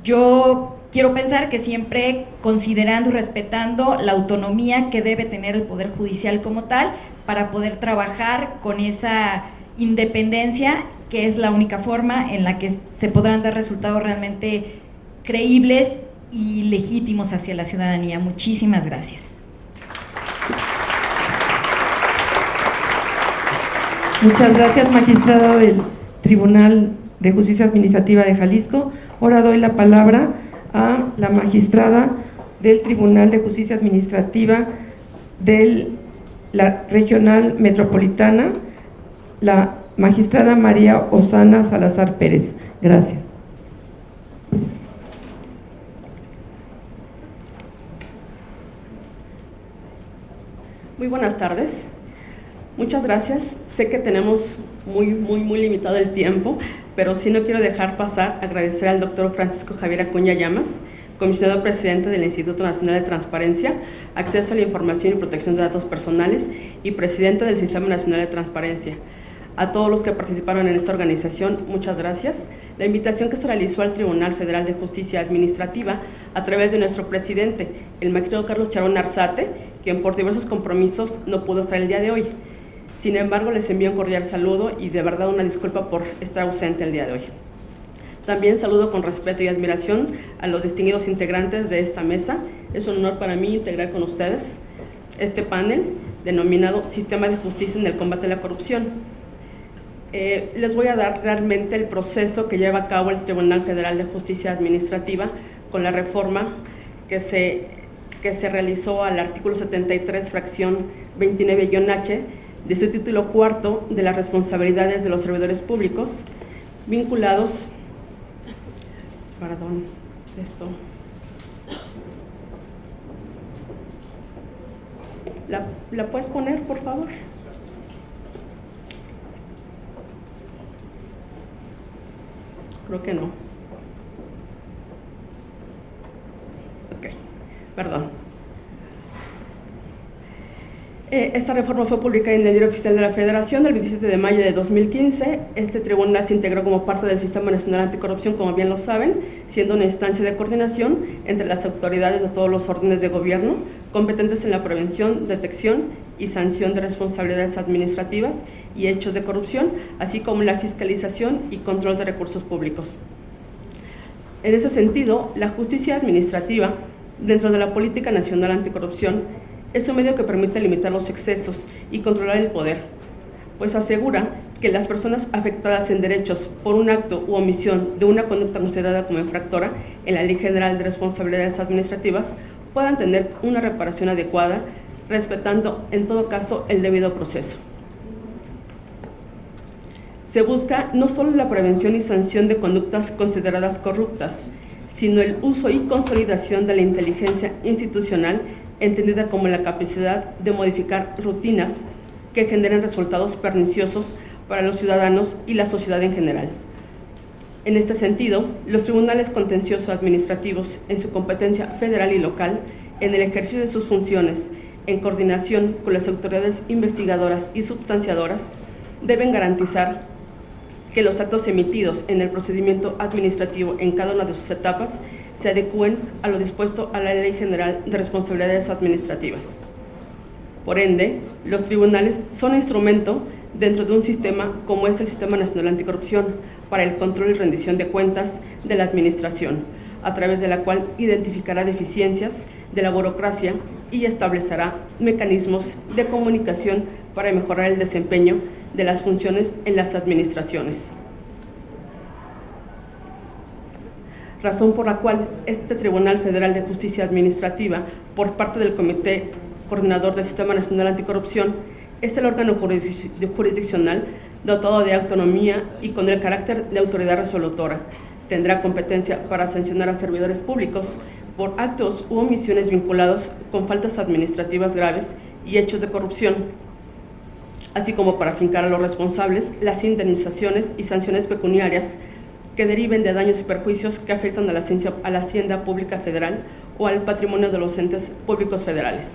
Yo quiero pensar que siempre considerando y respetando la autonomía que debe tener el Poder Judicial como tal, para poder trabajar con esa independencia, que es la única forma en la que se podrán dar resultados realmente creíbles y legítimos hacia la ciudadanía. Muchísimas gracias. Muchas gracias, magistrada del Tribunal de Justicia Administrativa de Jalisco. Ahora doy la palabra a la magistrada del Tribunal de Justicia Administrativa de la Regional Metropolitana, la magistrada María Osana Salazar Pérez. Gracias. Muy buenas tardes. Muchas gracias. Sé que tenemos muy limitado el tiempo, pero sí no quiero dejar pasar agradecer al doctor Francisco Javier Acuña Llamas, comisionado presidente del Instituto Nacional de Transparencia, Acceso a la Información y Protección de Datos Personales y presidente del Sistema Nacional de Transparencia. A todos los que participaron en esta organización, muchas gracias. La invitación que se realizó al Tribunal Federal de Justicia Administrativa a través de nuestro presidente, el magistrado Carlos Charón Arzate, quien por diversos compromisos no pudo estar el día de hoy. Sin embargo, les envío un cordial saludo y de verdad una disculpa por estar ausente el día de hoy. También saludo con respeto y admiración a los distinguidos integrantes de esta mesa. Es un honor para mí integrar con ustedes este panel denominado Sistema de Justicia en el Combate a la Corrupción. Les voy a dar realmente el proceso que lleva a cabo el Tribunal Federal de Justicia Administrativa con la reforma que se realizó al artículo 73, fracción 29-H, de su título cuarto de las responsabilidades de los servidores públicos vinculados, ¿La puedes poner, por favor? Creo que no. Ok, perdón. Esta reforma fue publicada en el Diario Oficial de la Federación del 27 de mayo de 2015. Este tribunal se integró como parte del Sistema Nacional Anticorrupción, como bien lo saben, siendo una instancia de coordinación entre las autoridades de todos los órdenes de gobierno, competentes en la prevención, detección y sanción de responsabilidades administrativas y hechos de corrupción, así como en la fiscalización y control de recursos públicos. En ese sentido, la justicia administrativa, dentro de la Política Nacional Anticorrupción, es un medio que permite limitar los excesos y controlar el poder, pues asegura que las personas afectadas en derechos por un acto u omisión de una conducta considerada como infractora en la Ley General de Responsabilidades Administrativas puedan tener una reparación adecuada, respetando en todo caso el debido proceso. Se busca no solo la prevención y sanción de conductas consideradas corruptas, sino el uso y consolidación de la inteligencia institucional, entendida como la capacidad de modificar rutinas que generen resultados perniciosos para los ciudadanos y la sociedad en general. En este sentido, los tribunales contencioso administrativos, en su competencia federal y local, en el ejercicio de sus funciones, en coordinación con las autoridades investigadoras y substanciadoras, deben garantizar que los actos emitidos en el procedimiento administrativo en cada una de sus etapas se adecúen a lo dispuesto a la Ley General de Responsabilidades Administrativas. Por ende, los tribunales son instrumento dentro de un sistema como es el Sistema Nacional Anticorrupción para el control y rendición de cuentas de la Administración, a través de la cual identificará deficiencias de la burocracia y establecerá mecanismos de comunicación para mejorar el desempeño de las funciones en las administraciones. Razón por la cual este Tribunal Federal de Justicia Administrativa, por parte del Comité Coordinador del Sistema Nacional Anticorrupción, es el órgano jurisdiccional dotado de autonomía y con el carácter de autoridad resolutora. Tendrá competencia para sancionar a servidores públicos por actos u omisiones vinculados con faltas administrativas graves y hechos de corrupción, así como para fincar a los responsables las indemnizaciones y sanciones pecuniarias que deriven de daños y perjuicios que afectan a la Hacienda Pública Federal o al patrimonio de los entes públicos federales.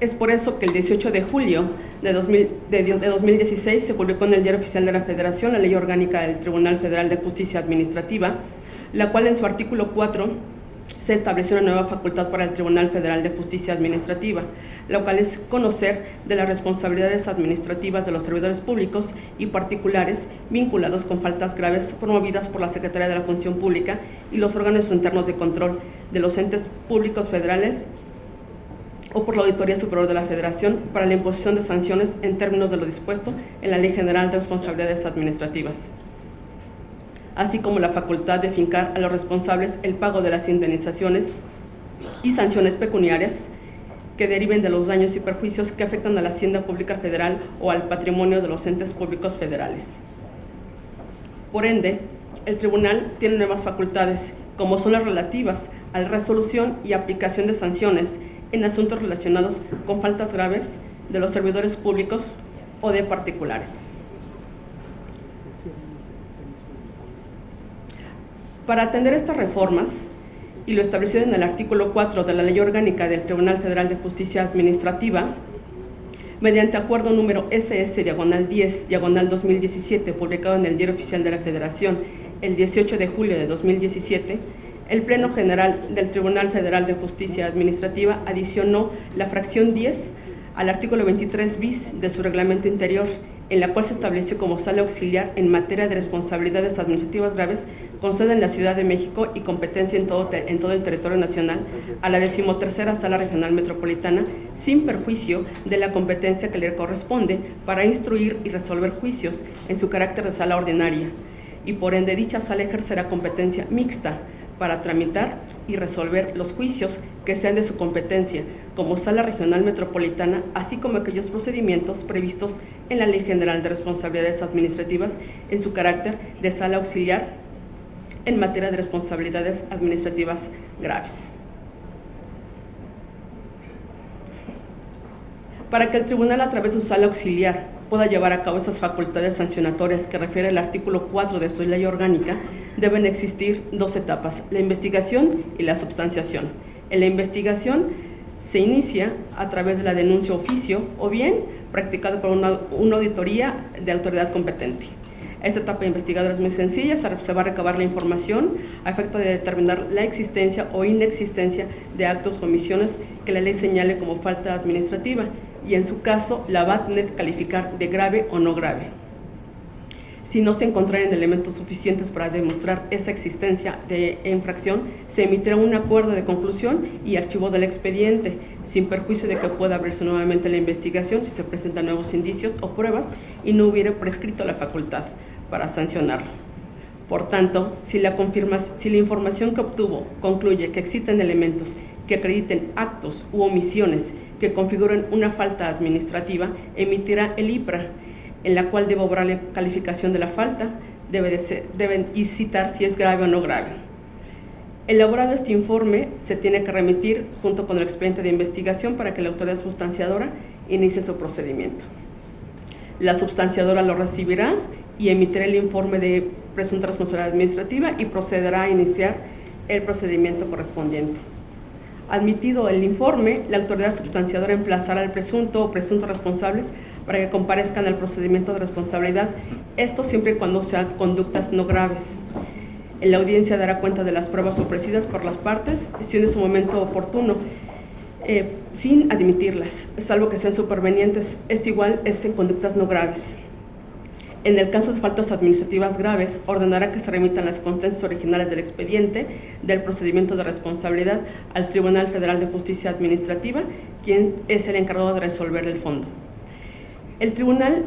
Es por eso que el 18 de julio de 2016 se publicó en el Diario Oficial de la Federación la Ley Orgánica del Tribunal Federal de Justicia Administrativa, la cual en su artículo 4 se estableció una nueva facultad para el Tribunal Federal de Justicia Administrativa, la cual es conocer de las responsabilidades administrativas de los servidores públicos y particulares vinculados con faltas graves promovidas por la Secretaría de la Función Pública y los órganos internos de control de los entes públicos federales o por la Auditoría Superior de la Federación para la imposición de sanciones en términos de lo dispuesto en la Ley General de Responsabilidades Administrativas, así como la facultad de fincar a los responsables el pago de las indemnizaciones y sanciones pecuniarias que deriven de los daños y perjuicios que afectan a la Hacienda Pública Federal o al patrimonio de los entes públicos federales. Por ende, el tribunal tiene nuevas facultades, como son las relativas a la resolución y aplicación de sanciones en asuntos relacionados con faltas graves de los servidores públicos o de particulares. Para atender estas reformas y lo establecido en el artículo 4 de la Ley Orgánica del Tribunal Federal de Justicia Administrativa, mediante acuerdo número SS/10/2017, publicado en el Diario Oficial de la Federación el 18 de julio de 2017, el Pleno General del Tribunal Federal de Justicia Administrativa adicionó la fracción 10 al artículo 23 bis de su reglamento interior, en la cual se estableció como sala auxiliar en materia de responsabilidades administrativas graves con sede en la Ciudad de México y competencia en todo el territorio nacional a la 13ª Sala Regional Metropolitana, sin perjuicio de la competencia que le corresponde para instruir y resolver juicios en su carácter de sala ordinaria, y por ende dicha sala ejercerá competencia mixta para tramitar y resolver los juicios que sean de su competencia como Sala Regional Metropolitana, así como aquellos procedimientos previstos en la Ley General de Responsabilidades Administrativas en su carácter de Sala Auxiliar en materia de responsabilidades administrativas graves. Para que el tribunal, a través de su Sala Auxiliar, pueda llevar a cabo esas facultades sancionatorias que refiere el artículo 4 de su ley orgánica, deben existir dos etapas: la investigación y la substanciación. En la investigación se inicia a través de la denuncia oficio o bien practicado por una auditoría de autoridad competente. Esta etapa investigadora es muy sencilla, se va a recabar la información a efecto de determinar la existencia o inexistencia de actos o omisiones que la ley señale como falta administrativa, y en su caso la va a tener que calificar de grave o no grave. Si no se encontraran elementos suficientes para demostrar esa existencia de infracción, se emitirá un acuerdo de conclusión y archivo del expediente, sin perjuicio de que pueda abrirse nuevamente la investigación si se presentan nuevos indicios o pruebas y no hubiera prescrito la facultad para sancionarlo. Por tanto, si la información que obtuvo concluye que existen elementos que acrediten actos u omisiones que configuren una falta administrativa, emitirá el IPRA, en la cual debe obrar la calificación de la falta, deben citar si es grave o no grave. Elaborado este informe, se tiene que remitir junto con el expediente de investigación para que la autoridad sustanciadora inicie su procedimiento. La sustanciadora lo recibirá y emitirá el informe de presunta responsabilidad administrativa y procederá a iniciar el procedimiento correspondiente. Admitido el informe, la autoridad sustanciadora emplazará al presunto o presuntos responsables para que comparezcan al procedimiento de responsabilidad, esto siempre y cuando sean conductas no graves. En la audiencia dará cuenta de las pruebas ofrecidas por las partes, siendo en su momento oportuno, sin admitirlas, salvo que sean supervenientes. Esto igual es en conductas no graves. En el caso de faltas administrativas graves, ordenará que se remitan las constancias originales del expediente del procedimiento de responsabilidad al Tribunal Federal de Justicia Administrativa, quien es el encargado de resolver el fondo. El Tribunal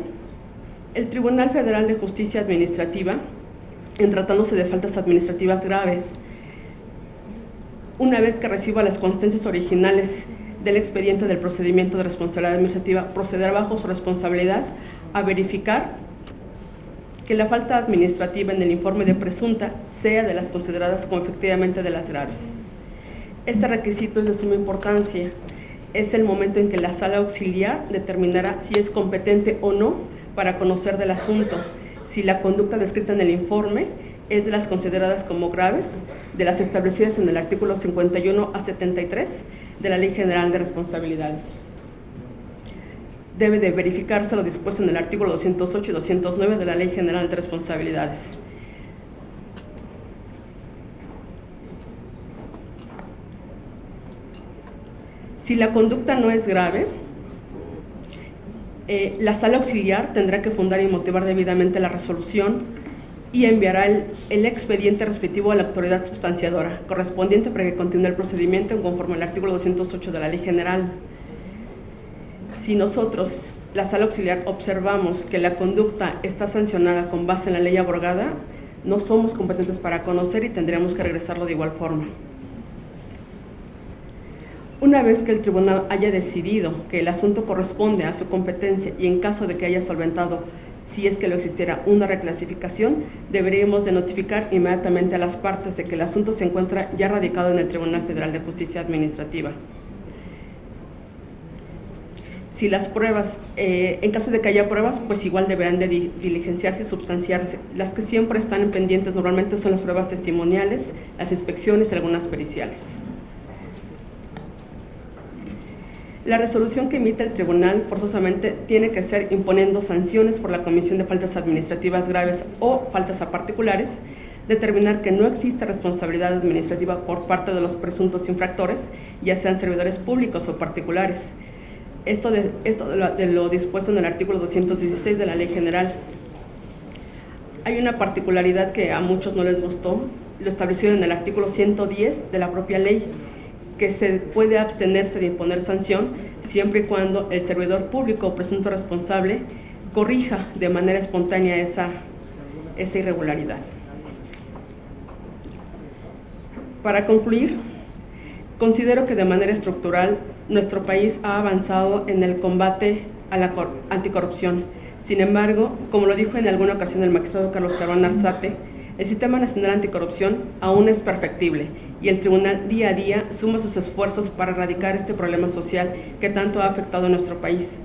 Federal de Justicia Administrativa, en tratándose de faltas administrativas graves, una vez que reciba las constancias originales del expediente del procedimiento de responsabilidad administrativa, procederá bajo su responsabilidad a verificar que la falta administrativa en el informe de presunta sea de las consideradas como efectivamente de las graves. Este requisito es de suma importancia. Es el momento en que la sala auxiliar determinará si es competente o no para conocer del asunto, si la conducta descrita en el informe es de las consideradas como graves, de las establecidas en el artículo 51 a 73 de la Ley General de Responsabilidades. Debe de verificarse lo dispuesto en el artículo 208 y 209 de la Ley General de Responsabilidades. Si la conducta no es grave, la sala auxiliar tendrá que fundar y motivar debidamente la resolución y enviará el expediente respectivo a la autoridad sustanciadora correspondiente para que continúe el procedimiento conforme al artículo 208 de la Ley General. Si nosotros, la sala auxiliar, observamos que la conducta está sancionada con base en la ley abrogada, no somos competentes para conocer y tendríamos que regresarlo de igual forma. Una vez que el tribunal haya decidido que el asunto corresponde a su competencia y en caso de que haya solventado, si es que lo existiera, una reclasificación, deberíamos de notificar inmediatamente a las partes de que el asunto se encuentra ya radicado en el Tribunal Federal de Justicia Administrativa. Si las pruebas, en caso de que haya pruebas, pues igual deberán de diligenciarse y substanciarse. Las que siempre están pendientes normalmente son las pruebas testimoniales, las inspecciones y algunas periciales. La resolución que emite el tribunal forzosamente tiene que ser imponiendo sanciones por la comisión de faltas administrativas graves o faltas a particulares, determinar que no existe responsabilidad administrativa por parte de los presuntos infractores, ya sean servidores públicos o particulares. Esto de lo dispuesto en el artículo 216 de la Ley General. Hay una particularidad que a muchos no les gustó, lo establecido en el artículo 110 de la propia ley, que se puede abstenerse de imponer sanción siempre y cuando el servidor público o presunto responsable corrija de manera espontánea esa irregularidad. Para concluir, considero que de manera estructural nuestro país ha avanzado en el combate a la anticorrupción. Sin embargo, como lo dijo en alguna ocasión el magistrado Carlos Charbón Arzate, el Sistema Nacional Anticorrupción aún es perfectible y el tribunal día a día suma sus esfuerzos para erradicar este problema social que tanto ha afectado a nuestro país.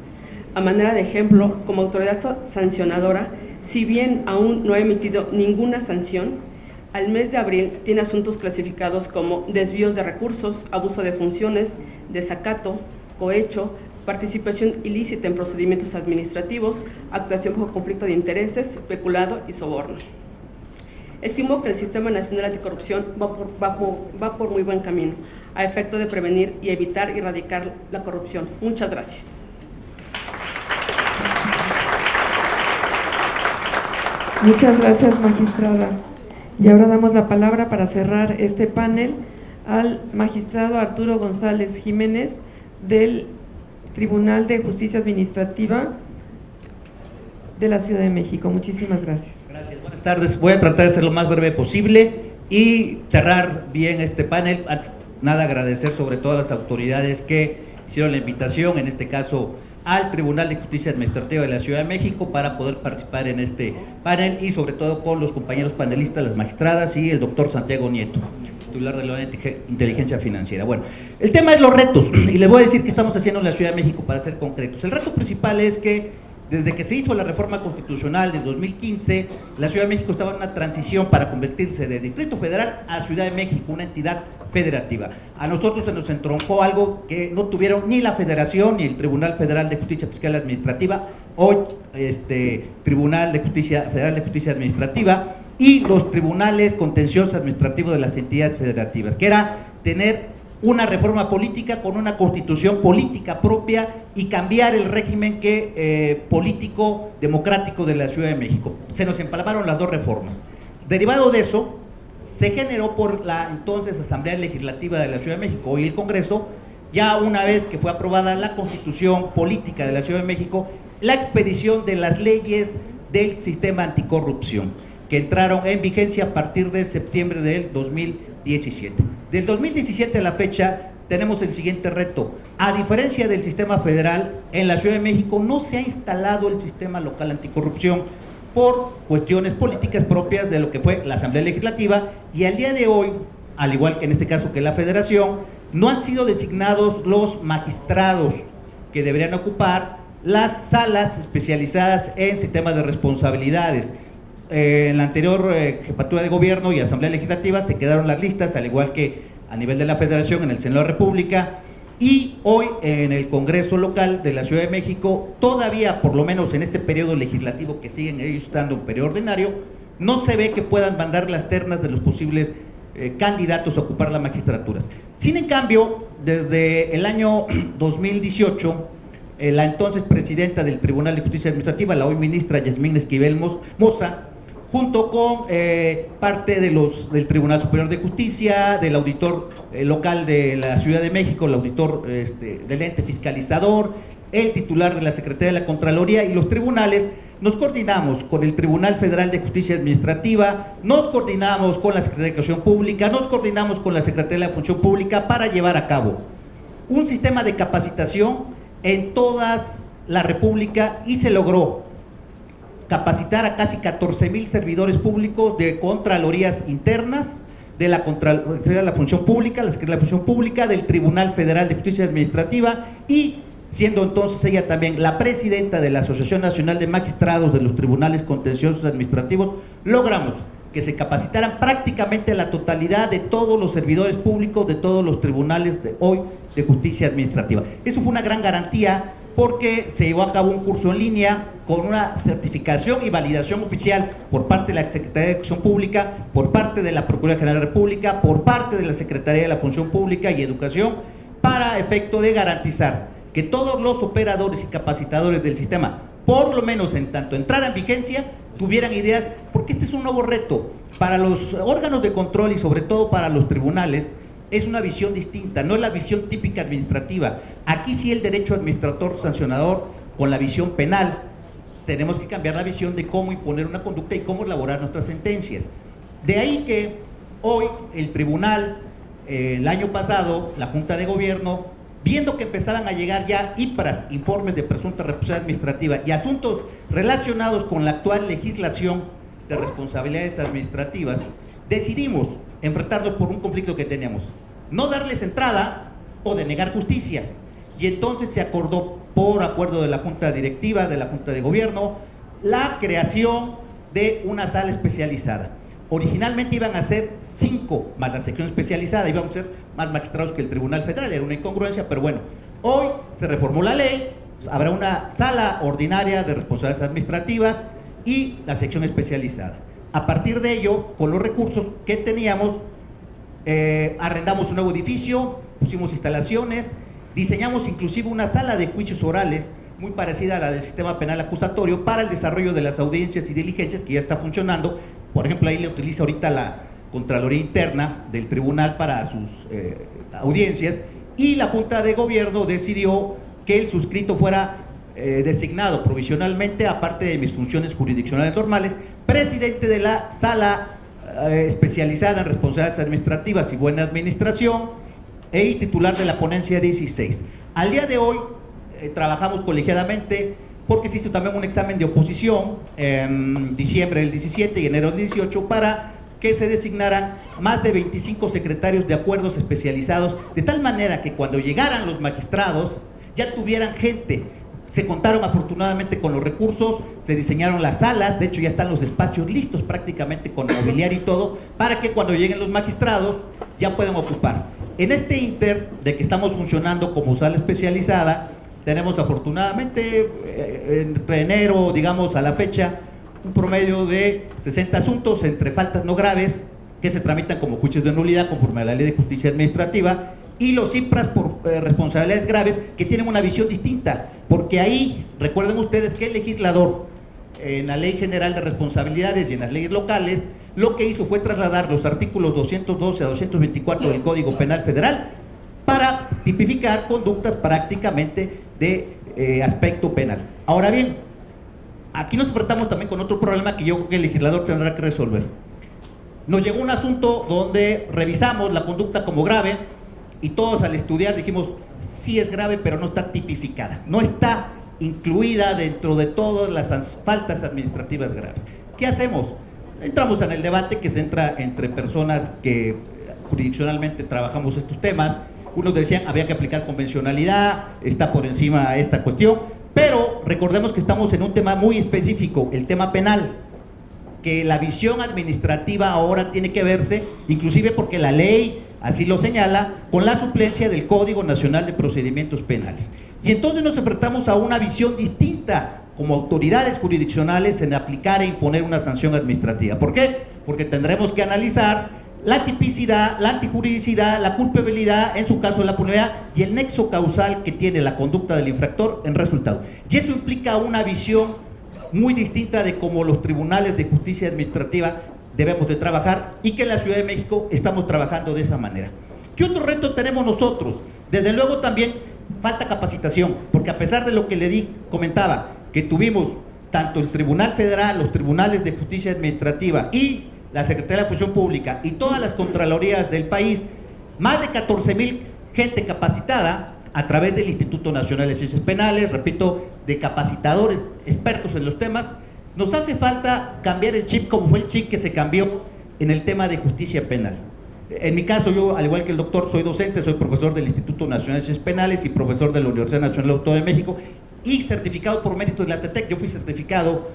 A manera de ejemplo, como autoridad sancionadora, si bien aún no ha emitido ninguna sanción, al mes de abril tiene asuntos clasificados como desvíos de recursos, abuso de funciones, desacato, cohecho, participación ilícita en procedimientos administrativos, actuación bajo conflicto de intereses, peculado y soborno. Estimo que el Sistema Nacional Anticorrupción va por muy buen camino, a efecto de prevenir y evitar y erradicar la corrupción. Muchas gracias. Muchas gracias, magistrada. Y ahora damos la palabra para cerrar este panel al magistrado Arturo González Jiménez del Tribunal de Justicia Administrativa de la Ciudad de México. Muchísimas gracias. Gracias, buenas tardes. Voy a tratar de ser lo más breve posible y cerrar bien este panel. Antes nada, agradecer sobre todo a las autoridades que hicieron la invitación, en este caso al Tribunal de Justicia Administrativa de la Ciudad de México, para poder participar en este panel y sobre todo con los compañeros panelistas, las magistradas y el doctor Santiago Nieto, titular de la Inteligencia Financiera. Bueno, el tema es los retos y les voy a decir qué estamos haciendo en la Ciudad de México para ser concretos. El reto principal es que desde que se hizo la reforma constitucional de 2015, la Ciudad de México estaba en una transición para convertirse de Distrito Federal a Ciudad de México, una entidad federativa. A nosotros se nos entroncó algo que no tuvieron ni la Federación ni el Tribunal Federal de Justicia Fiscal Administrativa, hoy Tribunal de Justicia Federal de Justicia Administrativa, y los tribunales contenciosos administrativos de las entidades federativas, que era tener una reforma política con una constitución política propia y cambiar el régimen político democrático de la Ciudad de México. Se nos empalmaron las dos reformas. Derivado de eso, se generó por la entonces Asamblea Legislativa de la Ciudad de México, hoy el Congreso, ya una vez que fue aprobada la constitución política de la Ciudad de México, la expedición de las leyes del sistema anticorrupción, que entraron en vigencia a partir de septiembre del 2017. Del 2017 a la fecha tenemos el siguiente reto. A diferencia del sistema federal, en la Ciudad de México no se ha instalado el sistema local anticorrupción por cuestiones políticas propias de lo que fue la Asamblea Legislativa, y al día de hoy, al igual que en este caso que la Federación, no han sido designados los magistrados que deberían ocupar las salas especializadas en sistemas de responsabilidades. En la anterior jefatura de gobierno y Asamblea Legislativa se quedaron las listas, al igual que a nivel de la Federación, en el Senado de la República, y hoy en el Congreso local de la Ciudad de México, todavía, por lo menos en este periodo legislativo que siguen ellos estando en periodo ordinario, no se ve que puedan mandar las ternas de los posibles candidatos a ocupar las magistraturas. Sin en cambio, desde el año 2018, la entonces presidenta del Tribunal de Justicia Administrativa, la hoy ministra Yasmín Esquivel Moza, junto con parte del Tribunal Superior de Justicia, del auditor local de la Ciudad de México, el auditor del ente fiscalizador, el titular de la Secretaría de la Contraloría y los tribunales, nos coordinamos con el Tribunal Federal de Justicia Administrativa, nos coordinamos con la Secretaría de Educación Pública, nos coordinamos con la Secretaría de la Función Pública para llevar a cabo un sistema de capacitación en toda la República, y se logró capacitar a casi 14,000 servidores públicos de contralorías internas, de la Contraloría de la Función Pública, la Secretaría de la Función Pública, del Tribunal Federal de Justicia Administrativa, y siendo entonces ella también la presidenta de la Asociación Nacional de Magistrados de los Tribunales Contenciosos Administrativos, logramos que se capacitaran prácticamente la totalidad de todos los servidores públicos de todos los tribunales de hoy de justicia administrativa. Eso fue una gran garantía, porque se llevó a cabo un curso en línea con una certificación y validación oficial por parte de la Secretaría de Educación Pública, por parte de la Procuraduría General de la República, por parte de la Secretaría de la Función Pública y Educación, para efecto de garantizar que todos los operadores y capacitadores del sistema, por lo menos en tanto entrara en vigencia, tuvieran ideas, porque este es un nuevo reto para los órganos de control y sobre todo para los tribunales. Es una visión distinta, no es la visión típica administrativa. Aquí sí el derecho administrador sancionador con la visión penal. Tenemos que cambiar la visión de cómo imponer una conducta y cómo elaborar nuestras sentencias. De ahí que hoy el tribunal, el año pasado, la Junta de Gobierno, viendo que empezaban a llegar ya IPRAS, informes de presunta responsabilidad administrativa, y asuntos relacionados con la actual legislación de responsabilidades administrativas, decidimos enfrentarnos por un conflicto que teníamos, no darles entrada o denegar justicia, y entonces se acordó por acuerdo de la Junta Directiva, de la Junta de Gobierno, la creación de una sala especializada. Originalmente iban a ser 5 más la sección especializada, íbamos a ser más magistrados que el Tribunal Federal, era una incongruencia, pero bueno, hoy se reformó la ley, habrá una sala ordinaria de responsabilidades administrativas y la sección especializada. A partir de ello, con los recursos que teníamos, arrendamos un nuevo edificio, pusimos instalaciones, diseñamos inclusive una sala de juicios orales muy parecida a la del sistema penal acusatorio para el desarrollo de las audiencias y diligencias, que ya está funcionando. Por ejemplo, ahí le utiliza ahorita la Contraloría Interna del Tribunal para sus audiencias, y la Junta de Gobierno decidió que el suscrito fuera designado provisionalmente, aparte de mis funciones jurisdiccionales normales, presidente de la Sala Especializada en Responsabilidades Administrativas y Buena Administración y titular de la ponencia 16. Al día de hoy trabajamos colegiadamente, porque se hizo también un examen de oposición en diciembre del 17 y enero del 18 para que se designaran más de 25 secretarios de acuerdos especializados, de tal manera que cuando llegaran los magistrados ya tuvieran gente. Se contaron afortunadamente con los recursos, se diseñaron las salas, de hecho ya están los espacios listos prácticamente con mobiliario y todo, para que cuando lleguen los magistrados ya puedan ocupar. En este inter de que estamos funcionando como sala especializada, tenemos afortunadamente entre enero, digamos, a la fecha, un promedio de 60 asuntos entre faltas no graves que se tramitan como juicios de nulidad conforme a la Ley de Justicia Administrativa, y los CIPRAS por responsabilidades graves, que tienen una visión distinta, porque ahí, recuerden ustedes que el legislador, en la Ley General de Responsabilidades y en las leyes locales, lo que hizo fue trasladar los artículos 212 a 224 del Código Penal Federal para tipificar conductas prácticamente de aspecto penal. Ahora bien, aquí nos enfrentamos también con otro problema que yo creo que el legislador tendrá que resolver. Nos llegó un asunto donde revisamos la conducta como grave y todos al estudiar dijimos, sí es grave, pero no está tipificada, no está incluida dentro de todas las faltas administrativas graves. ¿Qué hacemos? Entramos en el debate que se entra entre personas que jurisdiccionalmente trabajamos estos temas. Unos decían había que aplicar convencionalidad, está por encima esta cuestión, pero recordemos que estamos en un tema muy específico, el tema penal, que la visión administrativa ahora tiene que verse, inclusive porque la ley así lo señala, con la suplencia del Código Nacional de Procedimientos Penales. Y entonces nos enfrentamos a una visión distinta como autoridades jurisdiccionales en aplicar e imponer una sanción administrativa. ¿Por qué? Porque tendremos que analizar la tipicidad, la antijuridicidad, la culpabilidad, en su caso la punibilidad, y el nexo causal que tiene la conducta del infractor en resultado. Y eso implica una visión muy distinta de cómo los tribunales de justicia administrativa debemos de trabajar, y que en la Ciudad de México estamos trabajando de esa manera. ¿Qué otro reto tenemos nosotros? Desde luego también falta capacitación, porque a pesar de lo que comentaba, que tuvimos tanto el Tribunal Federal, los tribunales de justicia administrativa y la Secretaría de la Función Pública y todas las contralorías del país, más de 14,000 gente capacitada a través del Instituto Nacional de Ciencias Penales, repito, de capacitadores expertos en los temas. Nos hace falta cambiar el chip como fue el chip que se cambió en el tema de justicia penal. En mi caso, yo, al igual que el doctor, soy docente, soy profesor del Instituto Nacional de Ciencias Penales y profesor de la Universidad Nacional Autónoma de México y certificado por méritos de la CETEC. Yo fui certificado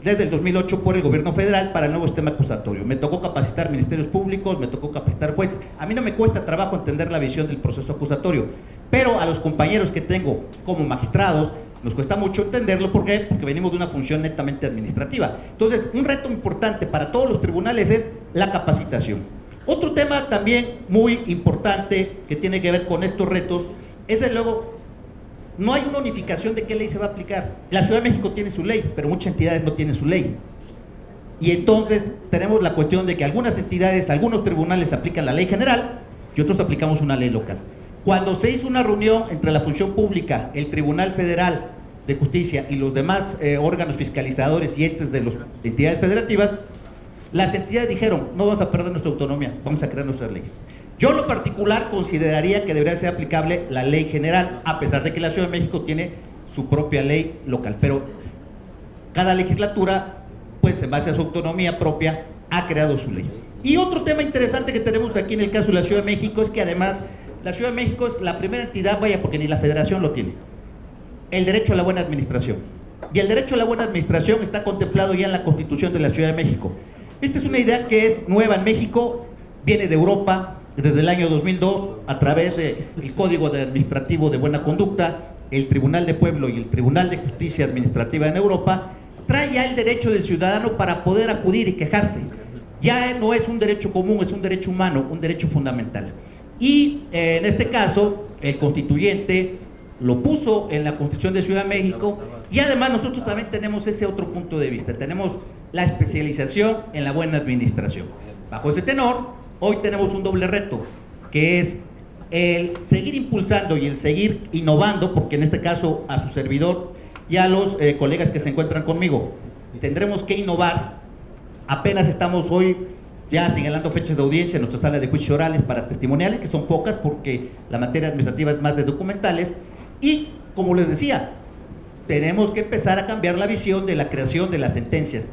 desde el 2008 por el gobierno federal para el nuevo sistema acusatorio. Me tocó capacitar ministerios públicos, me tocó capacitar jueces. A mí no me cuesta trabajo entender la visión del proceso acusatorio, pero a los compañeros que tengo como magistrados nos cuesta mucho entenderlo. ¿Por qué? Porque venimos de una función netamente administrativa. Entonces, un reto importante para todos los tribunales es la capacitación. Otro tema también muy importante que tiene que ver con estos retos es, desde luego, no hay una unificación de qué ley se va a aplicar. La Ciudad de México tiene su ley, pero muchas entidades no tienen su ley. Y entonces tenemos la cuestión de que algunas entidades, algunos tribunales aplican la ley general y otros aplicamos una ley local. Cuando se hizo una reunión entre la Función Pública, el Tribunal Federal de Justicia y los demás órganos fiscalizadores y entes de las entidades federativas, las entidades dijeron, no vamos a perder nuestra autonomía, vamos a crear nuestras leyes. Yo en lo particular consideraría que debería ser aplicable la ley general, a pesar de que la Ciudad de México tiene su propia ley local, pero cada legislatura, pues en base a su autonomía propia, ha creado su ley. Y otro tema interesante que tenemos aquí en el caso de la Ciudad de México es que además la Ciudad de México es la primera entidad, vaya, porque ni la Federación lo tiene, el derecho a la buena administración. Y el derecho a la buena administración está contemplado ya en la Constitución de la Ciudad de México. Esta es una idea que es nueva en México, viene de Europa desde el año 2002 a través del Código Administrativo de Buena Conducta, el Tribunal de Pueblo y el Tribunal de Justicia Administrativa en Europa, trae ya el derecho del ciudadano para poder acudir y quejarse. Ya no es un derecho común, es un derecho humano, un derecho fundamental. Y en este caso, el constituyente lo puso en la Constitución de Ciudad de México, y además nosotros también tenemos ese otro punto de vista, tenemos la especialización en la buena administración. Bajo ese tenor, hoy tenemos un doble reto, que es el seguir impulsando y el seguir innovando, porque en este caso a su servidor y a los colegas que se encuentran conmigo, tendremos que innovar. Apenas estamos hoy ya señalando fechas de audiencia en nuestra sala de juicios orales para testimoniales, que son pocas porque la materia administrativa es más de documentales, y como les decía, tenemos que empezar a cambiar la visión de la creación de las sentencias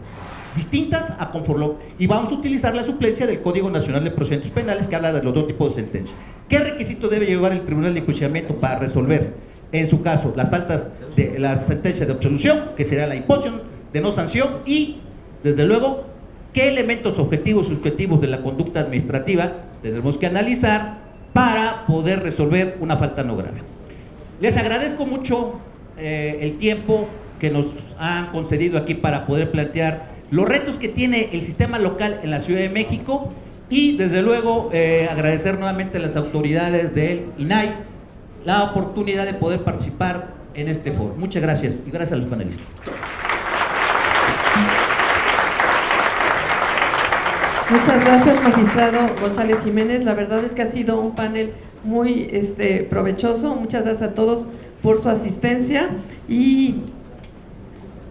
distintas a conforme, y vamos a utilizar la suplencia del Código Nacional de Procedimientos Penales, que habla de los dos tipos de sentencias. ¿Qué requisito debe llevar el Tribunal de Enjuiciamiento para resolver, en su caso, las faltas de las sentencias de absolución, que será la imposición de no sanción, y, desde luego, qué elementos objetivos y subjetivos de la conducta administrativa tendremos que analizar para poder resolver una falta no grave? Les agradezco mucho el tiempo que nos han concedido aquí para poder plantear los retos que tiene el sistema local en la Ciudad de México Y desde luego agradecer nuevamente a las autoridades del INAI la oportunidad de poder participar en este foro. Muchas gracias y gracias a los panelistas. Muchas gracias, magistrado González Jiménez. La verdad es que ha sido un panel muy provechoso. Muchas gracias a todos por su asistencia y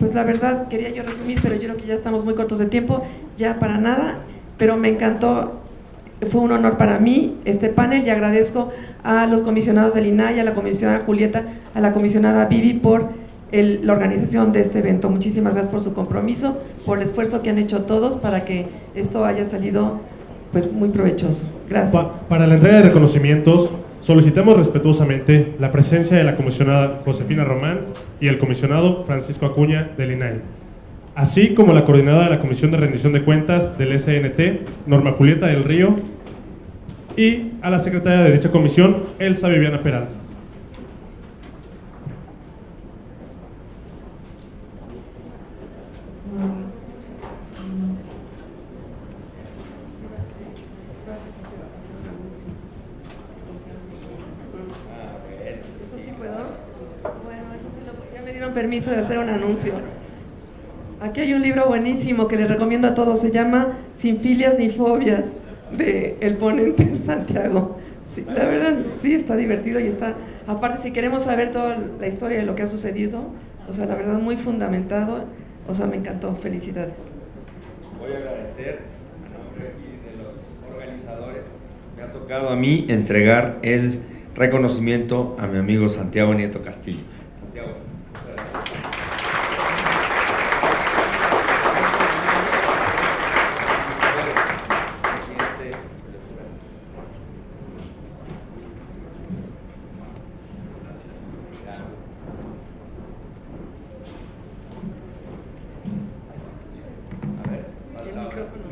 pues la verdad quería yo resumir, pero yo creo que ya estamos muy cortos de tiempo, ya para nada, pero me encantó, fue un honor para mí este panel y agradezco a los comisionados del INAI, a la comisionada Julieta, a la comisionada Vivi por la organización de este evento. Muchísimas gracias por su compromiso, por el esfuerzo que han hecho todos para que esto haya salido pues muy provechoso. Gracias. Para la entrega de reconocimientos, solicitamos respetuosamente la presencia de la comisionada Josefina Román y el comisionado Francisco Acuña del INAI, así como la coordinadora de la Comisión de Rendición de Cuentas del SNT, Norma Julieta del Río, y a la secretaria de dicha comisión, Elsa Viviana Peralta. ¿Eso sí puedo? Bueno, eso sí ya me dieron permiso de hacer un anuncio. Aquí hay un libro buenísimo que les recomiendo a todos, se llama Sin filias ni fobias, de el ponente Santiago. Sí, la verdad, sí está divertido y está, aparte si queremos saber toda la historia de lo que ha sucedido, o sea, la verdad muy fundamentado, o sea, me encantó, felicidades. Voy a agradecer a nombre aquí de los organizadores, me ha tocado a mí entregar el reconocimiento a mi amigo Santiago Nieto Castillo. Santiago, muchas gracias.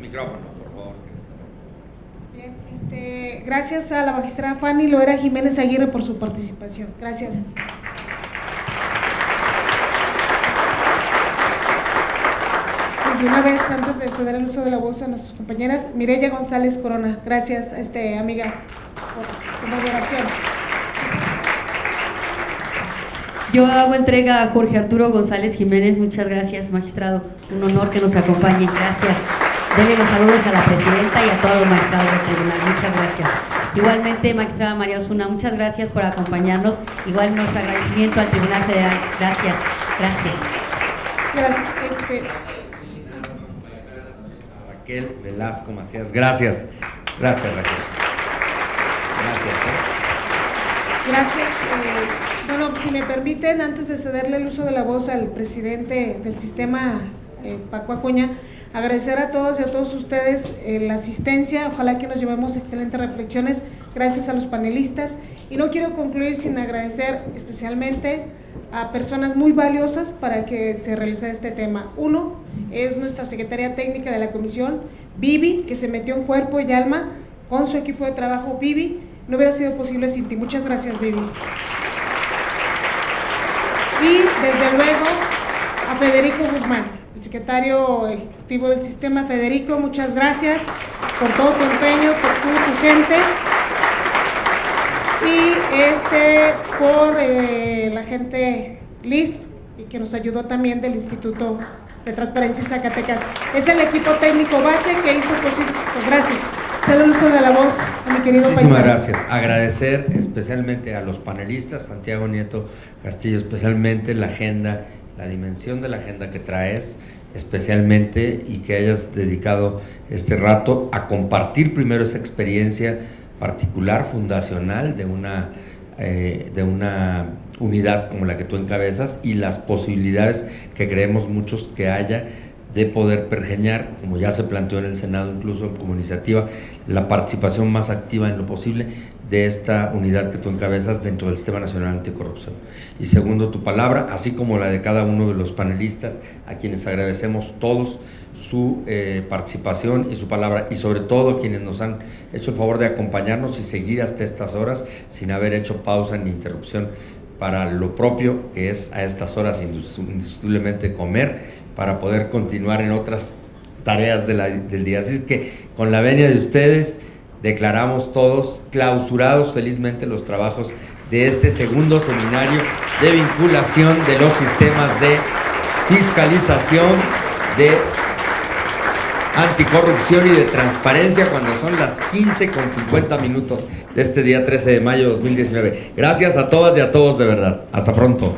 Micrófono, por favor. Bien, gracias a la magistrada Fanny Loera Jiménez Aguirre por su participación. Gracias. Y una vez, antes de ceder el uso de la voz a nuestras compañeras, Mireya González Corona. Gracias, amiga, por tu moderación. Yo hago entrega a Jorge Arturo González Jiménez. Muchas gracias, magistrado. Un honor que nos acompañe. Gracias. Dele los saludos a la presidenta y a todos los magistrados del tribunal. Muchas gracias. Igualmente, magistrada María Osuna, muchas gracias por acompañarnos. Igual nuestro agradecimiento al Tribunal Federal. Gracias. Gracias. Gracias. Raquel Velasco Macías. Gracias. Gracias, Raquel. Gracias. Bueno, si me permiten, antes de cederle el uso de la voz al presidente del sistema, Paco Acuña, agradecer a todos y a todos ustedes la asistencia. Ojalá que nos llevemos excelentes reflexiones. Gracias a los panelistas. Y no quiero concluir sin agradecer especialmente a personas muy valiosas para que se realizara este tema. Uno es nuestra secretaria técnica de la comisión, Vivi, que se metió en cuerpo y alma con su equipo de trabajo. Vivi, no hubiera sido posible sin ti. Muchas gracias, Vivi. Y desde luego a Federico Guzmán, el secretario ejecutivo del sistema. Federico, muchas gracias por todo tu empeño, por tu gente, y por la gente Liz, y que nos ayudó también del Instituto de Transparencia Zacatecas. Es el equipo técnico base que hizo posible. Gracias. Cedo el uso de la voz a mi querido paisano. Muchísimas gracias. Agradecer especialmente a los panelistas, Santiago Nieto Castillo, especialmente la agenda, la dimensión de la agenda que traes, especialmente, y que hayas dedicado este rato a compartir primero esa experiencia particular, fundacional de una unidad como la que tú encabezas y las posibilidades que creemos muchos que haya de poder pergeñar, como ya se planteó en el Senado, incluso como iniciativa, la participación más activa en lo posible de esta unidad que tú encabezas dentro del Sistema Nacional Anticorrupción. Y segundo, tu palabra, así como la de cada uno de los panelistas, a quienes agradecemos todos su participación y su palabra, y sobre todo quienes nos han hecho el favor de acompañarnos y seguir hasta estas horas sin haber hecho pausa ni interrupción para lo propio, que es a estas horas indiscutiblemente comer, para poder continuar en otras tareas del día. Así que con la venia de ustedes declaramos todos clausurados felizmente los trabajos de este segundo seminario de vinculación de los sistemas de fiscalización, de anticorrupción y de transparencia, cuando son las 15:50 de este día 13 de mayo de 2019. Gracias a todas y a todos de verdad. Hasta pronto.